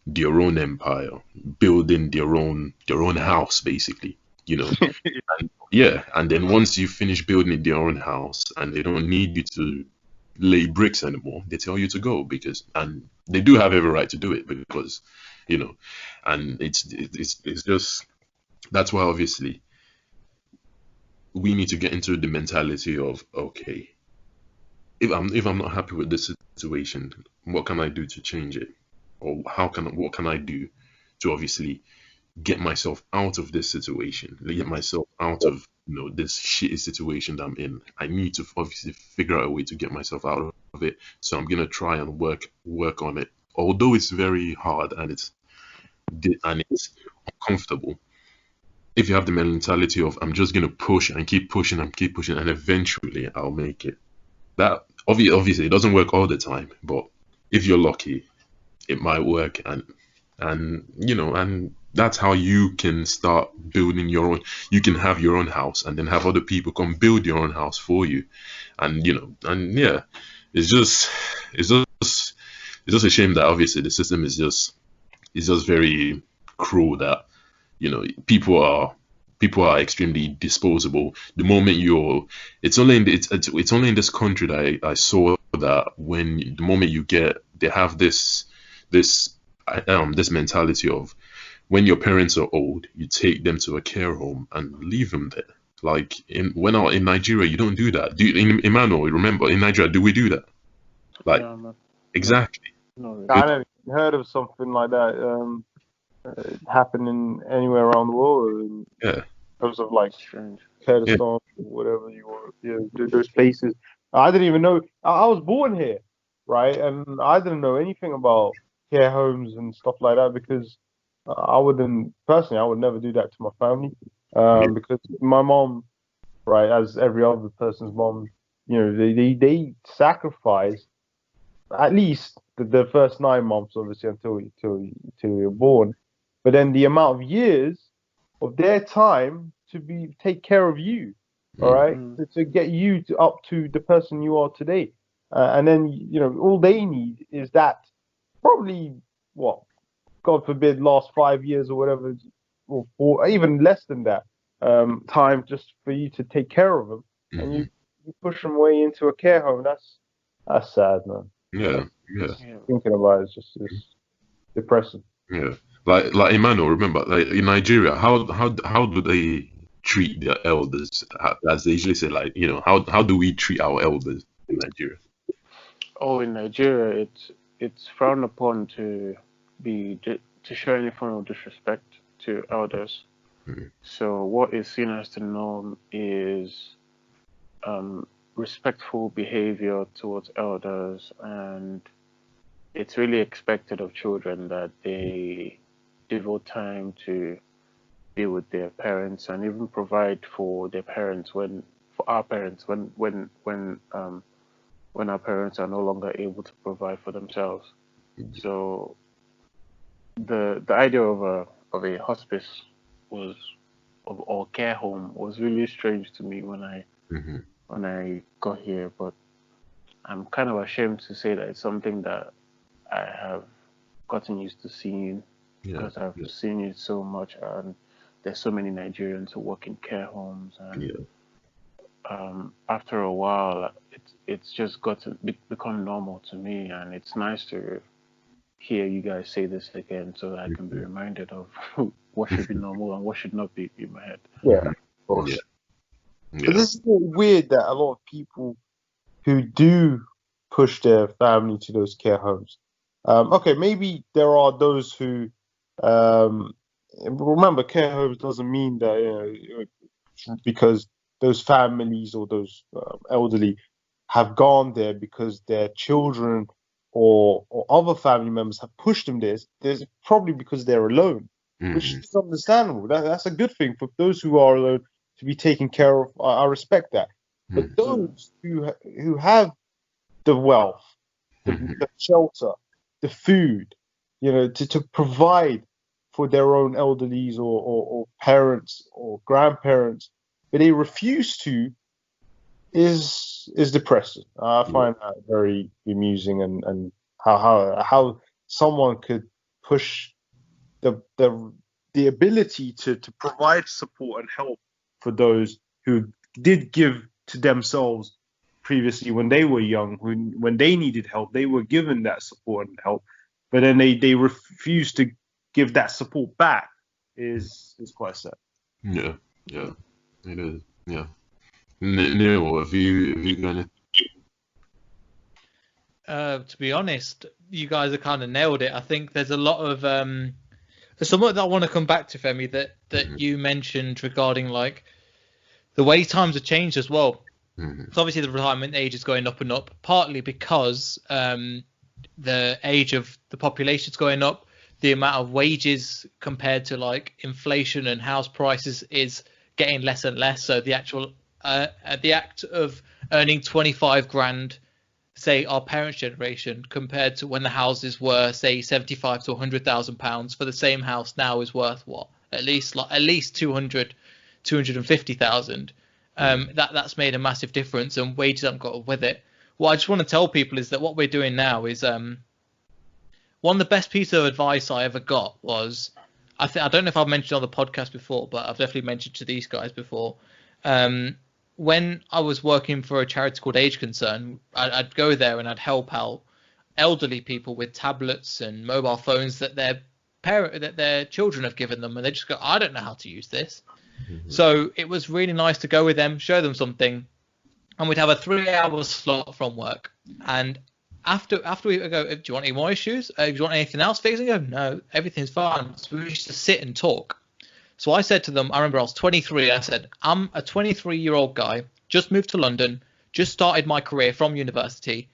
their own empire, building their own house, basically. And then once you finish building their own house and they don't need you to lay bricks anymore, they tell you to go, and they do have every right to do it, because and it's just, that's why obviously we need to get into the mentality of, okay, if I'm not happy with this situation, what can I do to change it, or what can I do to obviously get myself out of this situation, get myself out of this shitty situation that I'm in. I need to obviously figure out a way to get myself out of it. So I'm gonna try and work on it although it's very hard and it's uncomfortable, if you have the mentality of I'm just gonna push and keep pushing and keep pushing, and eventually I'll make it. That obviously it doesn't work all the time, but if you're lucky, it might work, and and that's how you can start building your own. You can have your own house and then have other people come build your own house for you, and yeah, it's just a shame that obviously the system is just very cruel, that people are extremely disposable. The moment it's only in this country that I saw that when the moment they have this mentality of when your parents are old, you take them to a care home and leave them there. Like in Nigeria, you don't do that. In Emmanuel, remember in Nigeria, do we do that? Like exactly. No, I never even heard of something like that happening anywhere around the world. Yeah. In terms of like strange. Kurdistan, or whatever you want, those places. I didn't even know. I was born here, right? And I didn't know anything about care homes and stuff like that because I would never do that to my family. Because my mom, right, as every other person's mom, they sacrifice at least the first 9 months, obviously, until you're born. But then the amount of years of their time to take care of you, all right, to get you up to the person you are today, and then all they need is that probably what, God forbid, last 5 years or whatever, or even less than that time just for you to take care of them, and you push them away into a care home. That's sad, man. Yeah. Thinking about it is just depressing. Yeah. Like Emmanuel, remember, like in Nigeria, how do they treat their elders? As they usually say, like, how do we treat our elders in Nigeria? Oh, in Nigeria, it's frowned upon to show any form of disrespect to elders. So what is seen as the norm is respectful behavior towards elders, and it's really expected of children that they devote time to be with their parents and even provide for their parents when our parents when our parents are no longer able to provide for themselves. So the idea of a hospice or care home was really strange to me when I got here, but I'm kind of ashamed to say that it's something that I have gotten used to seeing because I've seen it so much, and there's so many Nigerians who work in care homes, and after a while, it's just become normal to me, and it's nice to hear you guys say this again, so that I can be reminded of what should be normal and what should not be in my head. Yeah, of course. But this is weird that a lot of people who do push their family to those care homes. Okay, maybe there are those who remember, care homes doesn't mean that because those families or those elderly have gone there because their children or other family members have pushed them there. There's probably because they're alone, which is understandable. That's a good thing for those who are alone to be taken care of. I respect that. But those who have the wealth, the shelter, the food, to provide for their own elderlies or parents or grandparents, but they refuse to, is depressing. I find that very amusing, and how someone could push the ability to provide support and help for those who did give to themselves previously when they were young, when they needed help, they were given that support and help, but then they refuse to give that support back is quite sad. Yeah, it is. Yeah. Neel, have you got it? To be honest, you guys have kind of nailed it. I think there's a lot of there's something that I want to come back to, Femi, that you mentioned regarding like the way times have changed as well. So obviously the retirement age is going up and up, partly because the age of the population's going up, the amount of wages compared to like inflation and house prices is getting less and less. So the actual the act of earning 25 grand, say our parents' generation, compared to when the houses were say 75 to 100,000 pounds for the same house now is worth what, at least 250,000. That's made a massive difference, and wages haven't got up with it. What I just want to tell people is that what we're doing now is one of the best pieces of advice I ever got was, I don't know if I've mentioned on the podcast before, but I've definitely mentioned to these guys before. When I was working for a charity called Age Concern, I'd go there and I'd help out elderly people with tablets and mobile phones that their children have given them, and they just go, I don't know how to use this. So it was really nice to go with them, show them something, and we'd have a 3-hour slot from work. And after we would go, do you want any more issues? Do you want anything else fixed? And go, no, everything's fine. So we used to sit and talk. So I said to them, I remember I was 23. I said, I'm a 23-year-old guy, just moved to London, just started my career from university.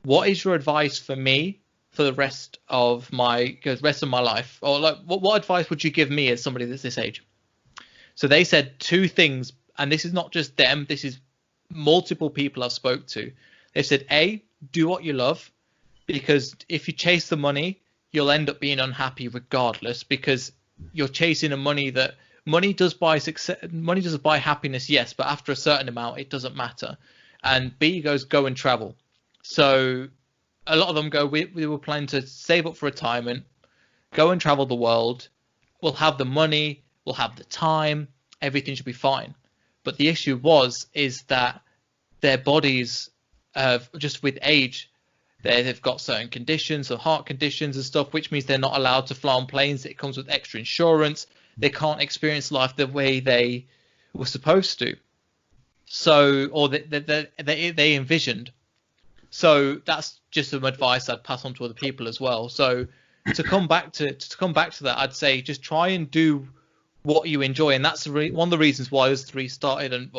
What is your advice for me for the rest of my life? Or like, what advice would you give me as somebody that's this age? So they said 2 things, and this is not just them. This is multiple people I've spoke to. They said, A, do what you love, because if you chase the money, you'll end up being unhappy regardless, because you're chasing a money does buy success, money does buy happiness, yes, but after a certain amount, it doesn't matter. And B goes, go and travel. So a lot of them go, we were planning to save up for retirement, go and travel the world. We'll have the money, we'll have the time, everything should be fine. But the issue is that their bodies, just with age, they've got certain conditions, or heart conditions and stuff, which means they're not allowed to fly on planes. It comes with extra insurance. They can't experience life the way they were supposed to. So, or they envisioned. So that's just some advice I'd pass on to other people as well. So to come back to that, I'd say just try and do what you enjoy, and that's one of the reasons why us 3 started, and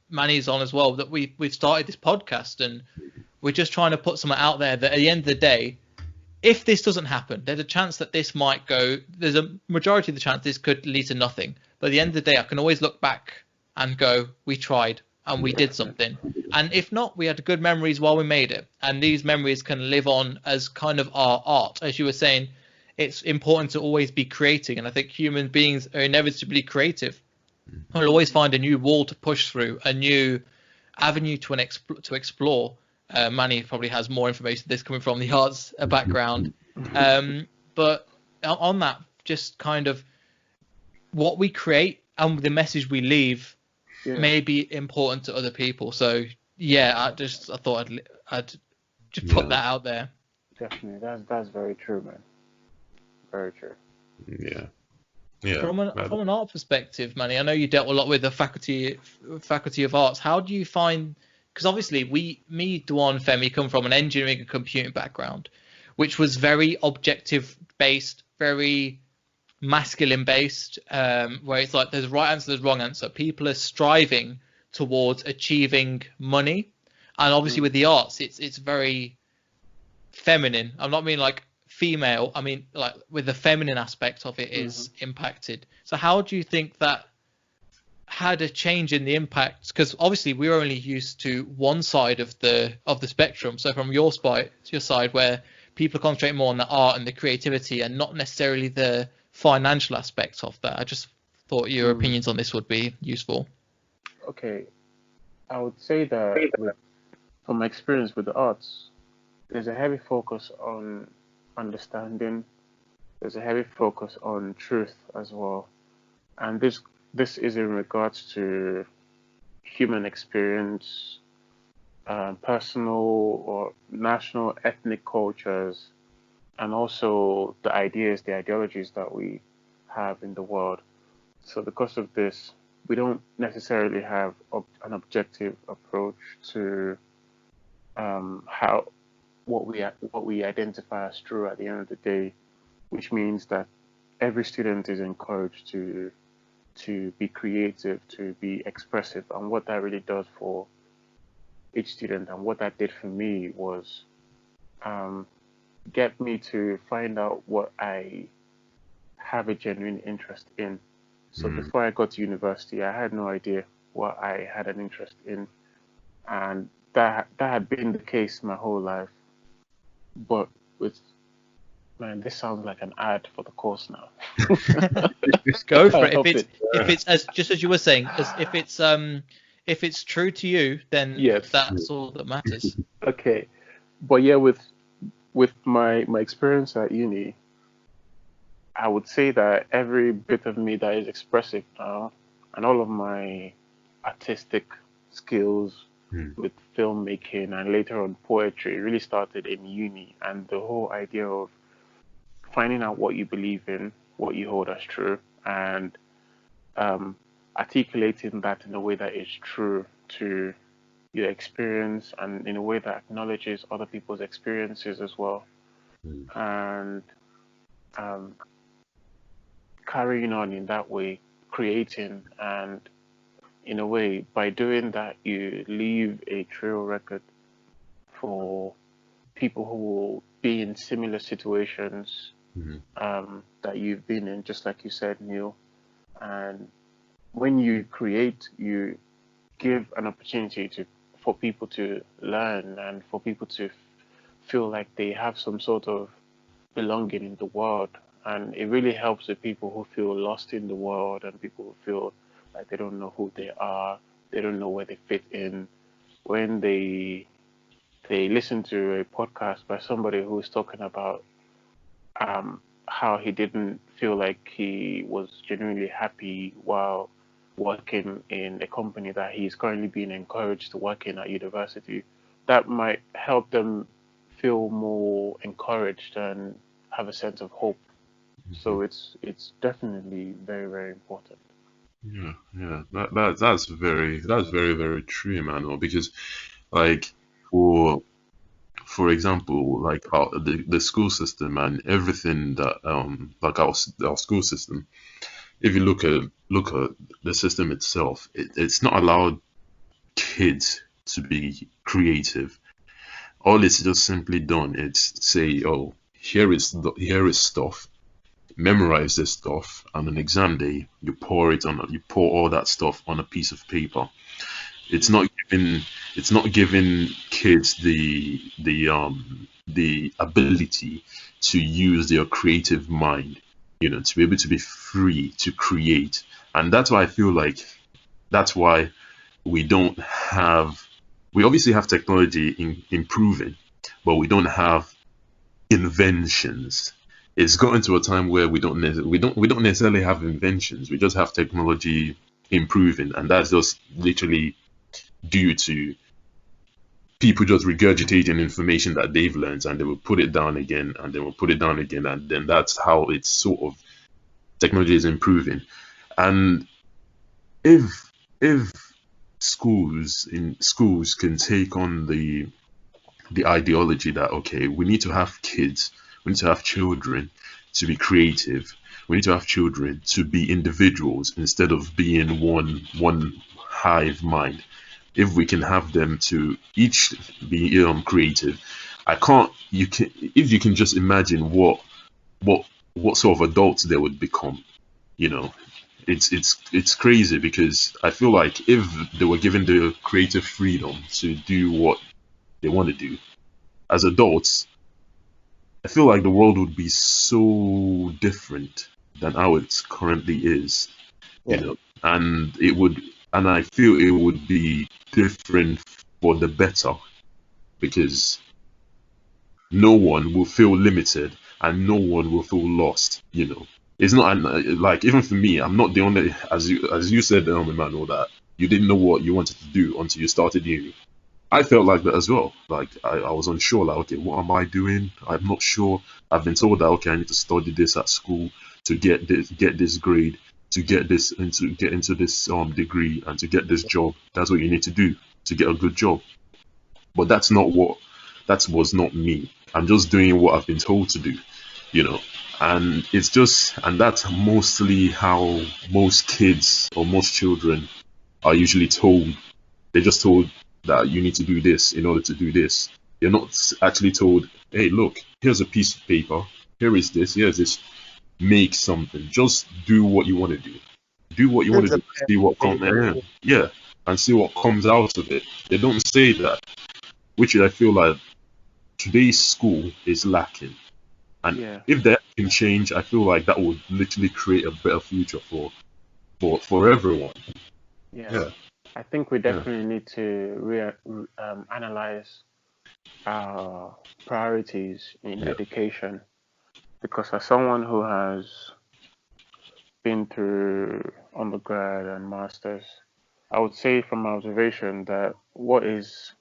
Manny's on as well, that we've started this podcast, and we're just trying to put something out there that at the end of the day, if this doesn't happen, there's a chance that this might go, there's a majority of the chance this could lead to nothing. But at the end of the day, I can always look back and go, we tried and we did something. And if not, we had good memories while we made it. And these memories can live on as kind of our art. As you were saying, it's important to always be creating. And I think human beings are inevitably creative. We'll always find a new wall to push through, a new avenue to explore. Manny probably has more information this coming from the arts background. But on that, just kind of what we create and the message we leave may be important to other people. So yeah, I thought I'd just put that out there. Definitely, that's very true, man. Very true. Yeah. From an art perspective, Manny, I know you dealt a lot with the faculty of arts. How do you find? Because obviously me, Duan, Femi come from an engineering and computing background, which was very objective based, very masculine based, where it's like there's right answer, there's wrong answer. People are striving towards achieving money, and obviously with the arts, it's very feminine. I'm not mean like female, I mean like with the feminine aspect of it is impacted. So how do you think that had a change in the impact? Because obviously we're only used to one side of the spectrum. So from your side, where people concentrate more on the art and the creativity and not necessarily the financial aspects of that. I just thought your opinions on this would be useful. Okay, I would say that from my experience with the arts, there's a heavy focus on understanding. There's a heavy focus on truth as well, and this is in regards to human experience, personal or national ethnic cultures, and also the ideas, the ideologies that we have in the world. So because of this, we don't necessarily have an objective approach to what we identify as true at the end of the day, which means that every student is encouraged to be creative, to be expressive. And what that really does for each student, and what that did for me, was get me to find out what I have a genuine interest in. So before I got to university, I had no idea what I had an interest in, and that had been the case my whole life. But with man, this sounds like an ad for the course now. Go for it. Help it. If it's as just as you were saying, if it's true to you, then Yes. that's all that matters. Okay, but yeah, with my experience at uni, I would say that every bit of me that is expressive now, and all of my artistic skills with filmmaking and later on poetry really started in uni. And the whole idea of finding out what you believe in, what you hold as true, and articulating that in a way that is true to your experience and in a way that acknowledges other people's experiences as well. And um, carrying on in that way, creating, and in a way, by doing that, you leave a trail record for people who will be in similar situations that you've been in, just like you said, Neil. And when you create, you give an opportunity for people to learn and for people to feel like they have some sort of belonging in the world. And it really helps with people who feel lost in the world and people who feel like they don't know who they are, they don't know where they fit in. When they listen to a podcast by somebody who's talking about how he didn't feel like he was genuinely happy while working in a company that he's currently being encouraged to work in at university, that might help them feel more encouraged and have a sense of hope. So it's definitely very, very important. Yeah. That's very very true, Emmanuel. Because like for example, like the school system and everything that like our school system. If you look at the system itself, it's not allowed kids to be creative. All it's just simply done is say, oh, here is stuff, memorize this stuff, and on exam day you pour all that stuff on a piece of paper. It's not giving kids the ability to use their creative mind, to be able to be free to create. And that's why I feel like that's why we obviously have technology improving, but we don't have inventions. It's gotten to a time where we don't necessarily have inventions. We just have technology improving, and that's just literally due to people just regurgitating information that they've learned, and they will put it down again, and they will put it down again, and then that's how it's sort of technology is improving. And if schools can take on the ideology that, okay, we need to have children to be creative, we need to have children to be individuals instead of being one hive mind. If we can have them to each be creative, if you can just imagine what sort of adults they would become, it's crazy, because I feel like if they were given the creative freedom to do what they want to do as adults, I feel like the world would be so different than how it currently is, and I feel it would be different for the better, because no one will feel limited and no one will feel lost. It's not like, even for me, I'm not the only, as you said, Emmanuel, that you didn't know what you wanted to do until you started uni. I felt like that as well. Like I was unsure, like, okay, what am I doing? I'm not sure. I've been told that, okay, I need to study this at school to get this grade, to get into this degree, and to get this job. That's what you need to do to get a good job. But that was not me. I'm just doing what I've been told to do, and that's mostly how most kids or most children are usually told. They're just told that you need to do this in order to do this. You're not actually told, hey, look, here's a piece of paper. Here's this. Make something. Just do what you want to do. Do what you want to do. See what comes. Yeah, and see what comes out of it. They don't say that, which I feel like today's school is lacking. And if that can change, I feel like that would literally create a better future for everyone. Yeah. I think we definitely need to analyze our priorities in education, because as someone who has been through undergrad and masters, I would say from my observation that what is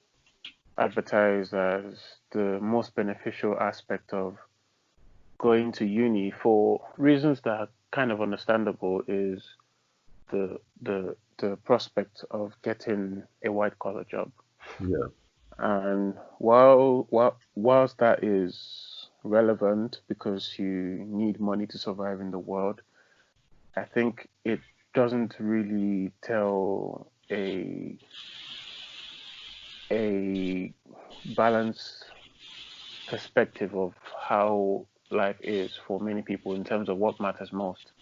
advertised as the most beneficial aspect of going to uni, for reasons that are kind of understandable, is the prospect of getting a white collar job. Yeah. And whilst that is relevant because you need money to survive in the world, I think it doesn't really tell a balanced perspective of how life is for many people in terms of what matters most.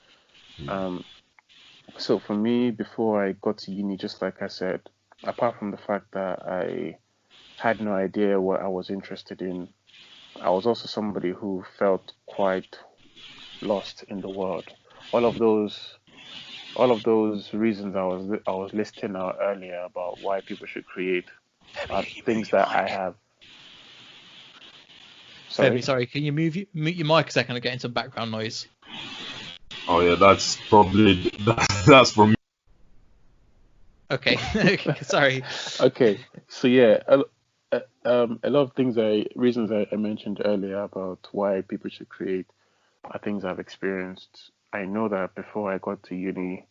So for me, before I got to uni, just like I said, apart from the fact that I had no idea what I was interested in, I was also somebody who felt quite lost in the world. All of those reasons I was listing out earlier about why people should create are things that I have. Sorry, can you mute your mic a second? I'm getting some background noise. Oh yeah, that's probably that's from me. Okay, sorry. Okay, so yeah, a lot of reasons I mentioned earlier about why people should create are things I've experienced. I know that before I got to uni,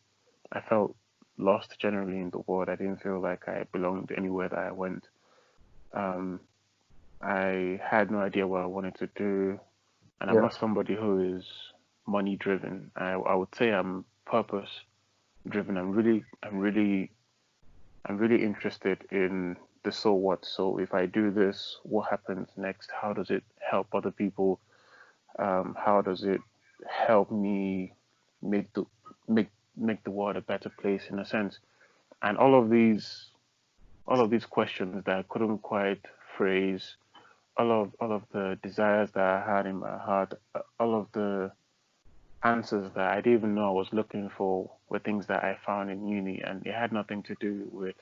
I felt lost generally in the world. I didn't feel like I belonged anywhere that I went. I had no idea what I wanted to do, and I'm not somebody who is money driven. I would say I'm purpose driven. I'm really interested in the so what. So if I do this, what happens next? How does it help other people? How does it help me make the world a better place in a sense? And all of these questions that I couldn't quite phrase, all of the desires that I had in my heart, all of the answers that I didn't even know I was looking for were things that I found in uni, and it had nothing to do with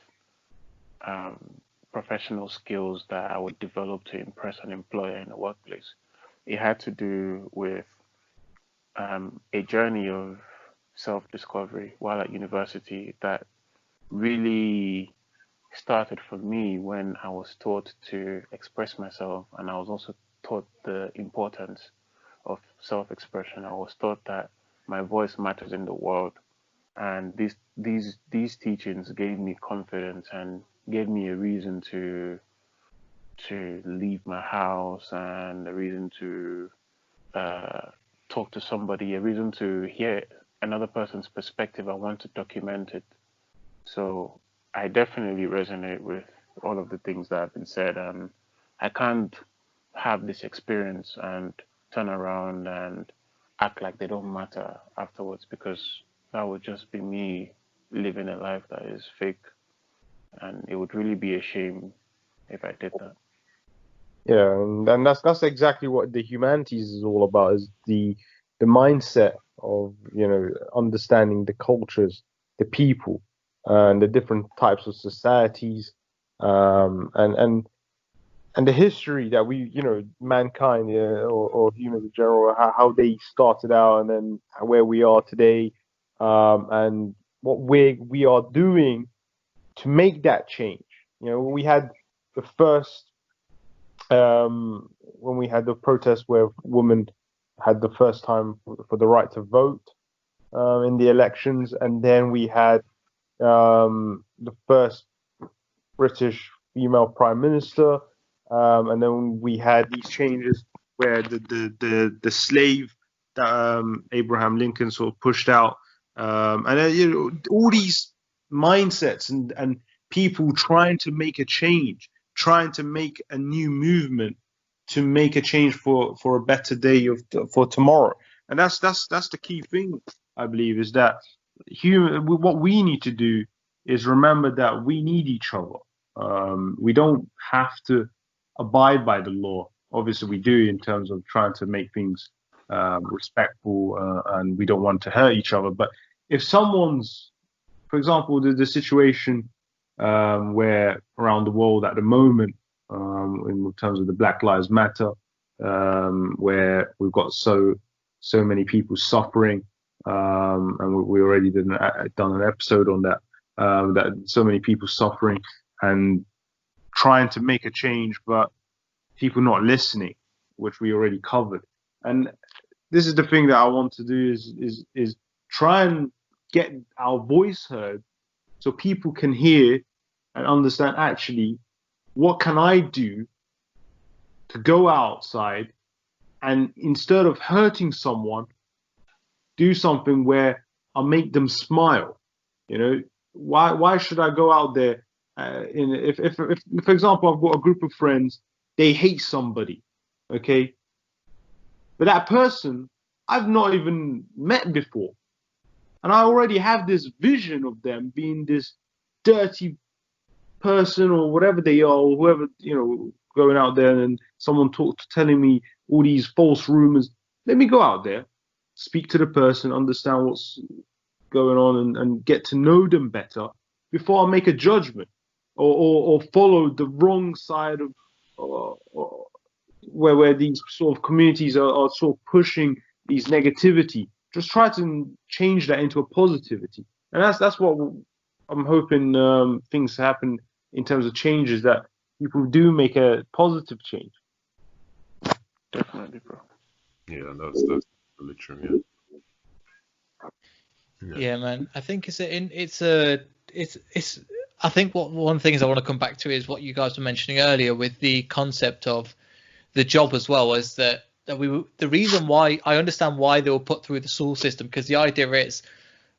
professional skills that I would develop to impress an employer in the workplace. It had to do with a journey of self-discovery while at university that really started for me when I was taught to express myself, and I was also taught the importance of self-expression. I was taught that my voice matters in the world, and these teachings gave me confidence and gave me a reason to leave my house, and a reason to talk to somebody, a reason to hear another person's perspective. I want to document it. So I definitely resonate with all of the things that have been said. I can't have this experience and turn around and act like they don't matter afterwards, because that would just be me living a life that is fake, and it would really be a shame if I did that. Yeah, and that's exactly what the humanities is all about, is the mindset of, understanding the cultures, the people, and the different types of societies, and the history that we, mankind, or humans in general, how they started out, and then where we are today, and what we are doing to make that change. We had the first, when we had the protest where women had the first time for the right to vote in the elections, and then we had the first British female prime minister, and then we had these changes where the slave that Abraham Lincoln sort of pushed out, and all these mindsets and people trying to make a change, trying to make a new movement to make a change for a better day for tomorrow. And that's the key thing, I believe, is that what we need to do is remember that we need each other. We don't have to abide by the law. Obviously, we do in terms of trying to make things respectful, and we don't want to hurt each other. But if someone's, for example, the situation where around the world at the moment, in terms of the Black Lives Matter, where we've got so many people suffering, and we already done an episode on that. That so many people suffering and trying to make a change, but people not listening, which we already covered. And this is the thing that I want to do is try and get our voice heard, so people can hear and understand actually what can I do to go outside and instead of hurting someone, do something where I'll make them smile. You know, why should I go out there? If for example, I've got a group of friends, they hate somebody, okay, but that person I've not even met before, and I already have this vision of them being this dirty person or whatever they are, or whoever, you know, going out there and someone telling me all these false rumors. Let me go out there, speak to the person, understand what's going on, and get to know them better before I make a judgment or follow the wrong side of where these sort of communities are sort of pushing these negativity. Just try to change that into a positivity, and that's what I'm hoping things happen in terms of changes, that people do make a positive change. Definitely, bro. Yeah, that's really true. Yeah, man. I think I think one of the things I want to come back to is what you guys were mentioning earlier with the concept of the job as well, is that the reason why I understand why they were put through the school system, because the idea is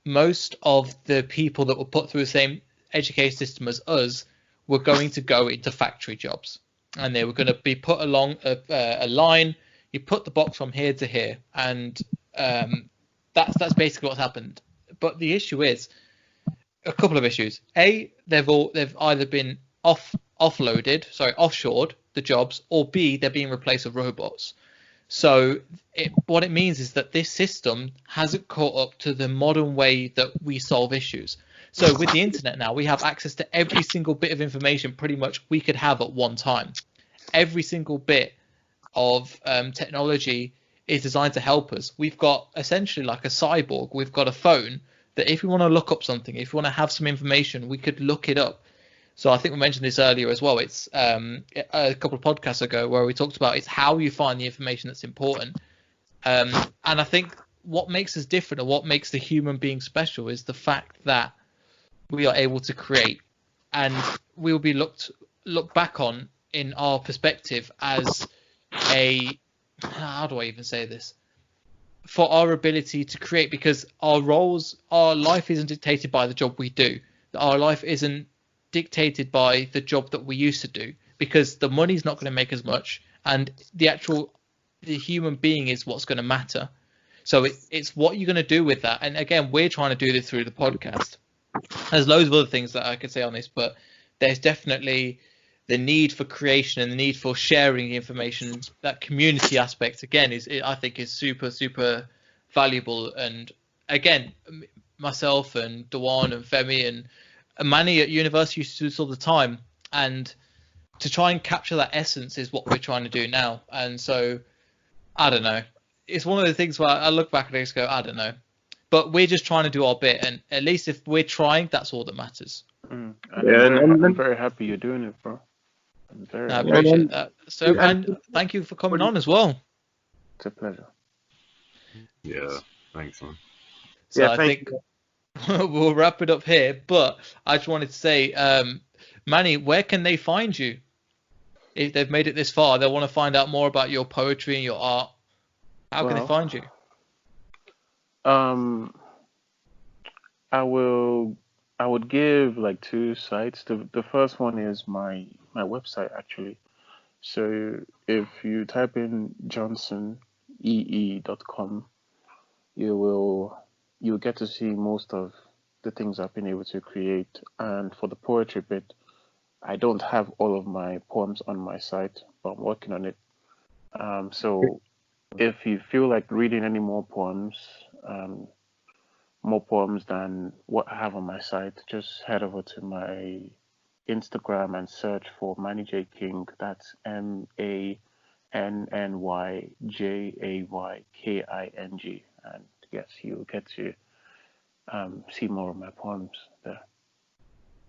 most of the people that were put through the same education system as us were going to go into factory jobs, and they were going to be put along a line. You put the box from here to here, and that's basically what's happened. But the issue is a couple of issues. A, they've either been offshored the jobs, or B, they're being replaced with robots. So what it means is that this system hasn't caught up to the modern way that we solve issues. So with the internet now, we have access to every single bit of information pretty much we could have at one time. Every single bit of technology is designed to help us. We've got essentially like a cyborg. We've got a phone that if we want to look up something, if we want to have some information, we could look it up. So I think we mentioned this earlier as well. It's a couple of podcasts ago where we talked about it's how you find the information that's important. And I think what makes us different, or what makes the human being special, is the fact that we are able to create, and we will be looked back on in our perspective as how do I even say this? For our ability to create, because our life isn't dictated by the job we do. Our life isn't dictated by the job that we used to do, because the money's not going to make as much, and the human being is what's going to matter. So it's what you're going to do with that. And again, we're trying to do this through the podcast. There's loads of other things that I could say on this, but there's definitely the need for creation and the need for sharing the information. That community aspect, again, I think is super, super valuable. And again, myself and Dewan and Femi and Manny at university used to do this all the time. And to try and capture that essence is what we're trying to do now. And so, I don't know. It's one of the things where I look back at it and go, I don't know. But we're just trying to do our bit, and at least if we're trying, that's all that matters. I'm very happy you're doing it, bro. I appreciate that. So, and thank you for coming on as well. It's a pleasure. Yeah, thanks, man. So yeah, I think we'll wrap it up here. But I just wanted to say, Manny, where can they find you? If they've made it this far, they want to find out more about your poetry and your art. How can they find you? I would give like two sites. The first one is my my website actually. So if you type in johnsonee.com, you'll get to see most of the things I've been able to create. And for the poetry bit, I don't have all of my poems on my site, but I'm working on it. So if you feel like reading any more poems than what I have on my site, just head over to my Instagram and search for Manny J King. That's MANNYJAYKING. And yes, you'll get to see more of my poems there.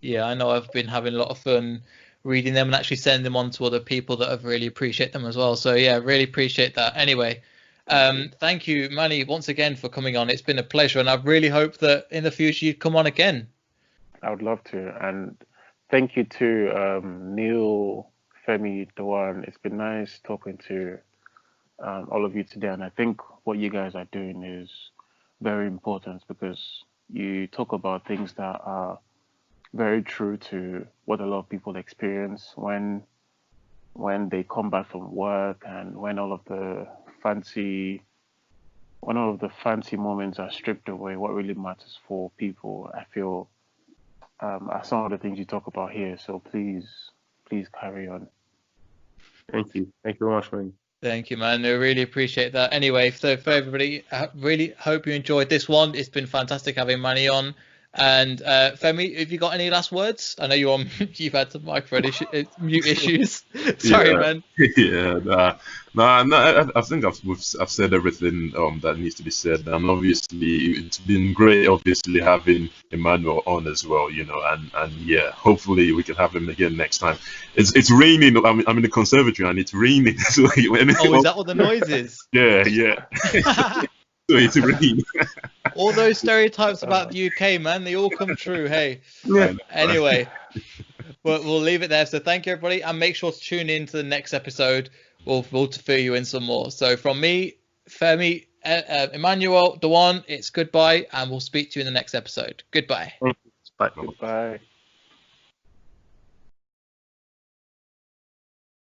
Yeah, I know I've been having a lot of fun reading them and actually sending them on to other people that have really appreciate them as well. So yeah, really appreciate that. Anyway, thank you, Manny, once again for coming on. It's been a pleasure, and I really hope that in the future you'd come on again. I would love to, and thank you to Neel, Femi, Dewan. It's been nice talking to all of you today, and I think what you guys are doing is very important because you talk about things that are very true to what a lot of people experience when they come back from work, and when all of the fancy moments are stripped away. What really matters for people, I feel, are some of the things you talk about here. So please carry on. Thank you very much, man. Thank you, man. I really appreciate that. Anyway, so for everybody, I really hope you enjoyed this one. It's been fantastic having Manny on. And Femi, have you got any last words? I know you've had some microphone mute issues. Sorry, man. Yeah, I think I've said everything that needs to be said, and obviously it's been great, obviously having Emmanuel on as well, and yeah, hopefully we can have him again next time. It's raining. I'm in the conservatory and it's raining. So is that what the noise is? Yeah. So it's raining. All those stereotypes about the UK, man, they all come true. Hey. Yeah. Anyway, we'll leave it there. So thank you, everybody, and make sure to tune in to the next episode. We'll fill you in some more. So from me, Femi, Emmanuel, Dewan, it's goodbye, and we'll speak to you in the next episode. Goodbye. Bye. Goodbye.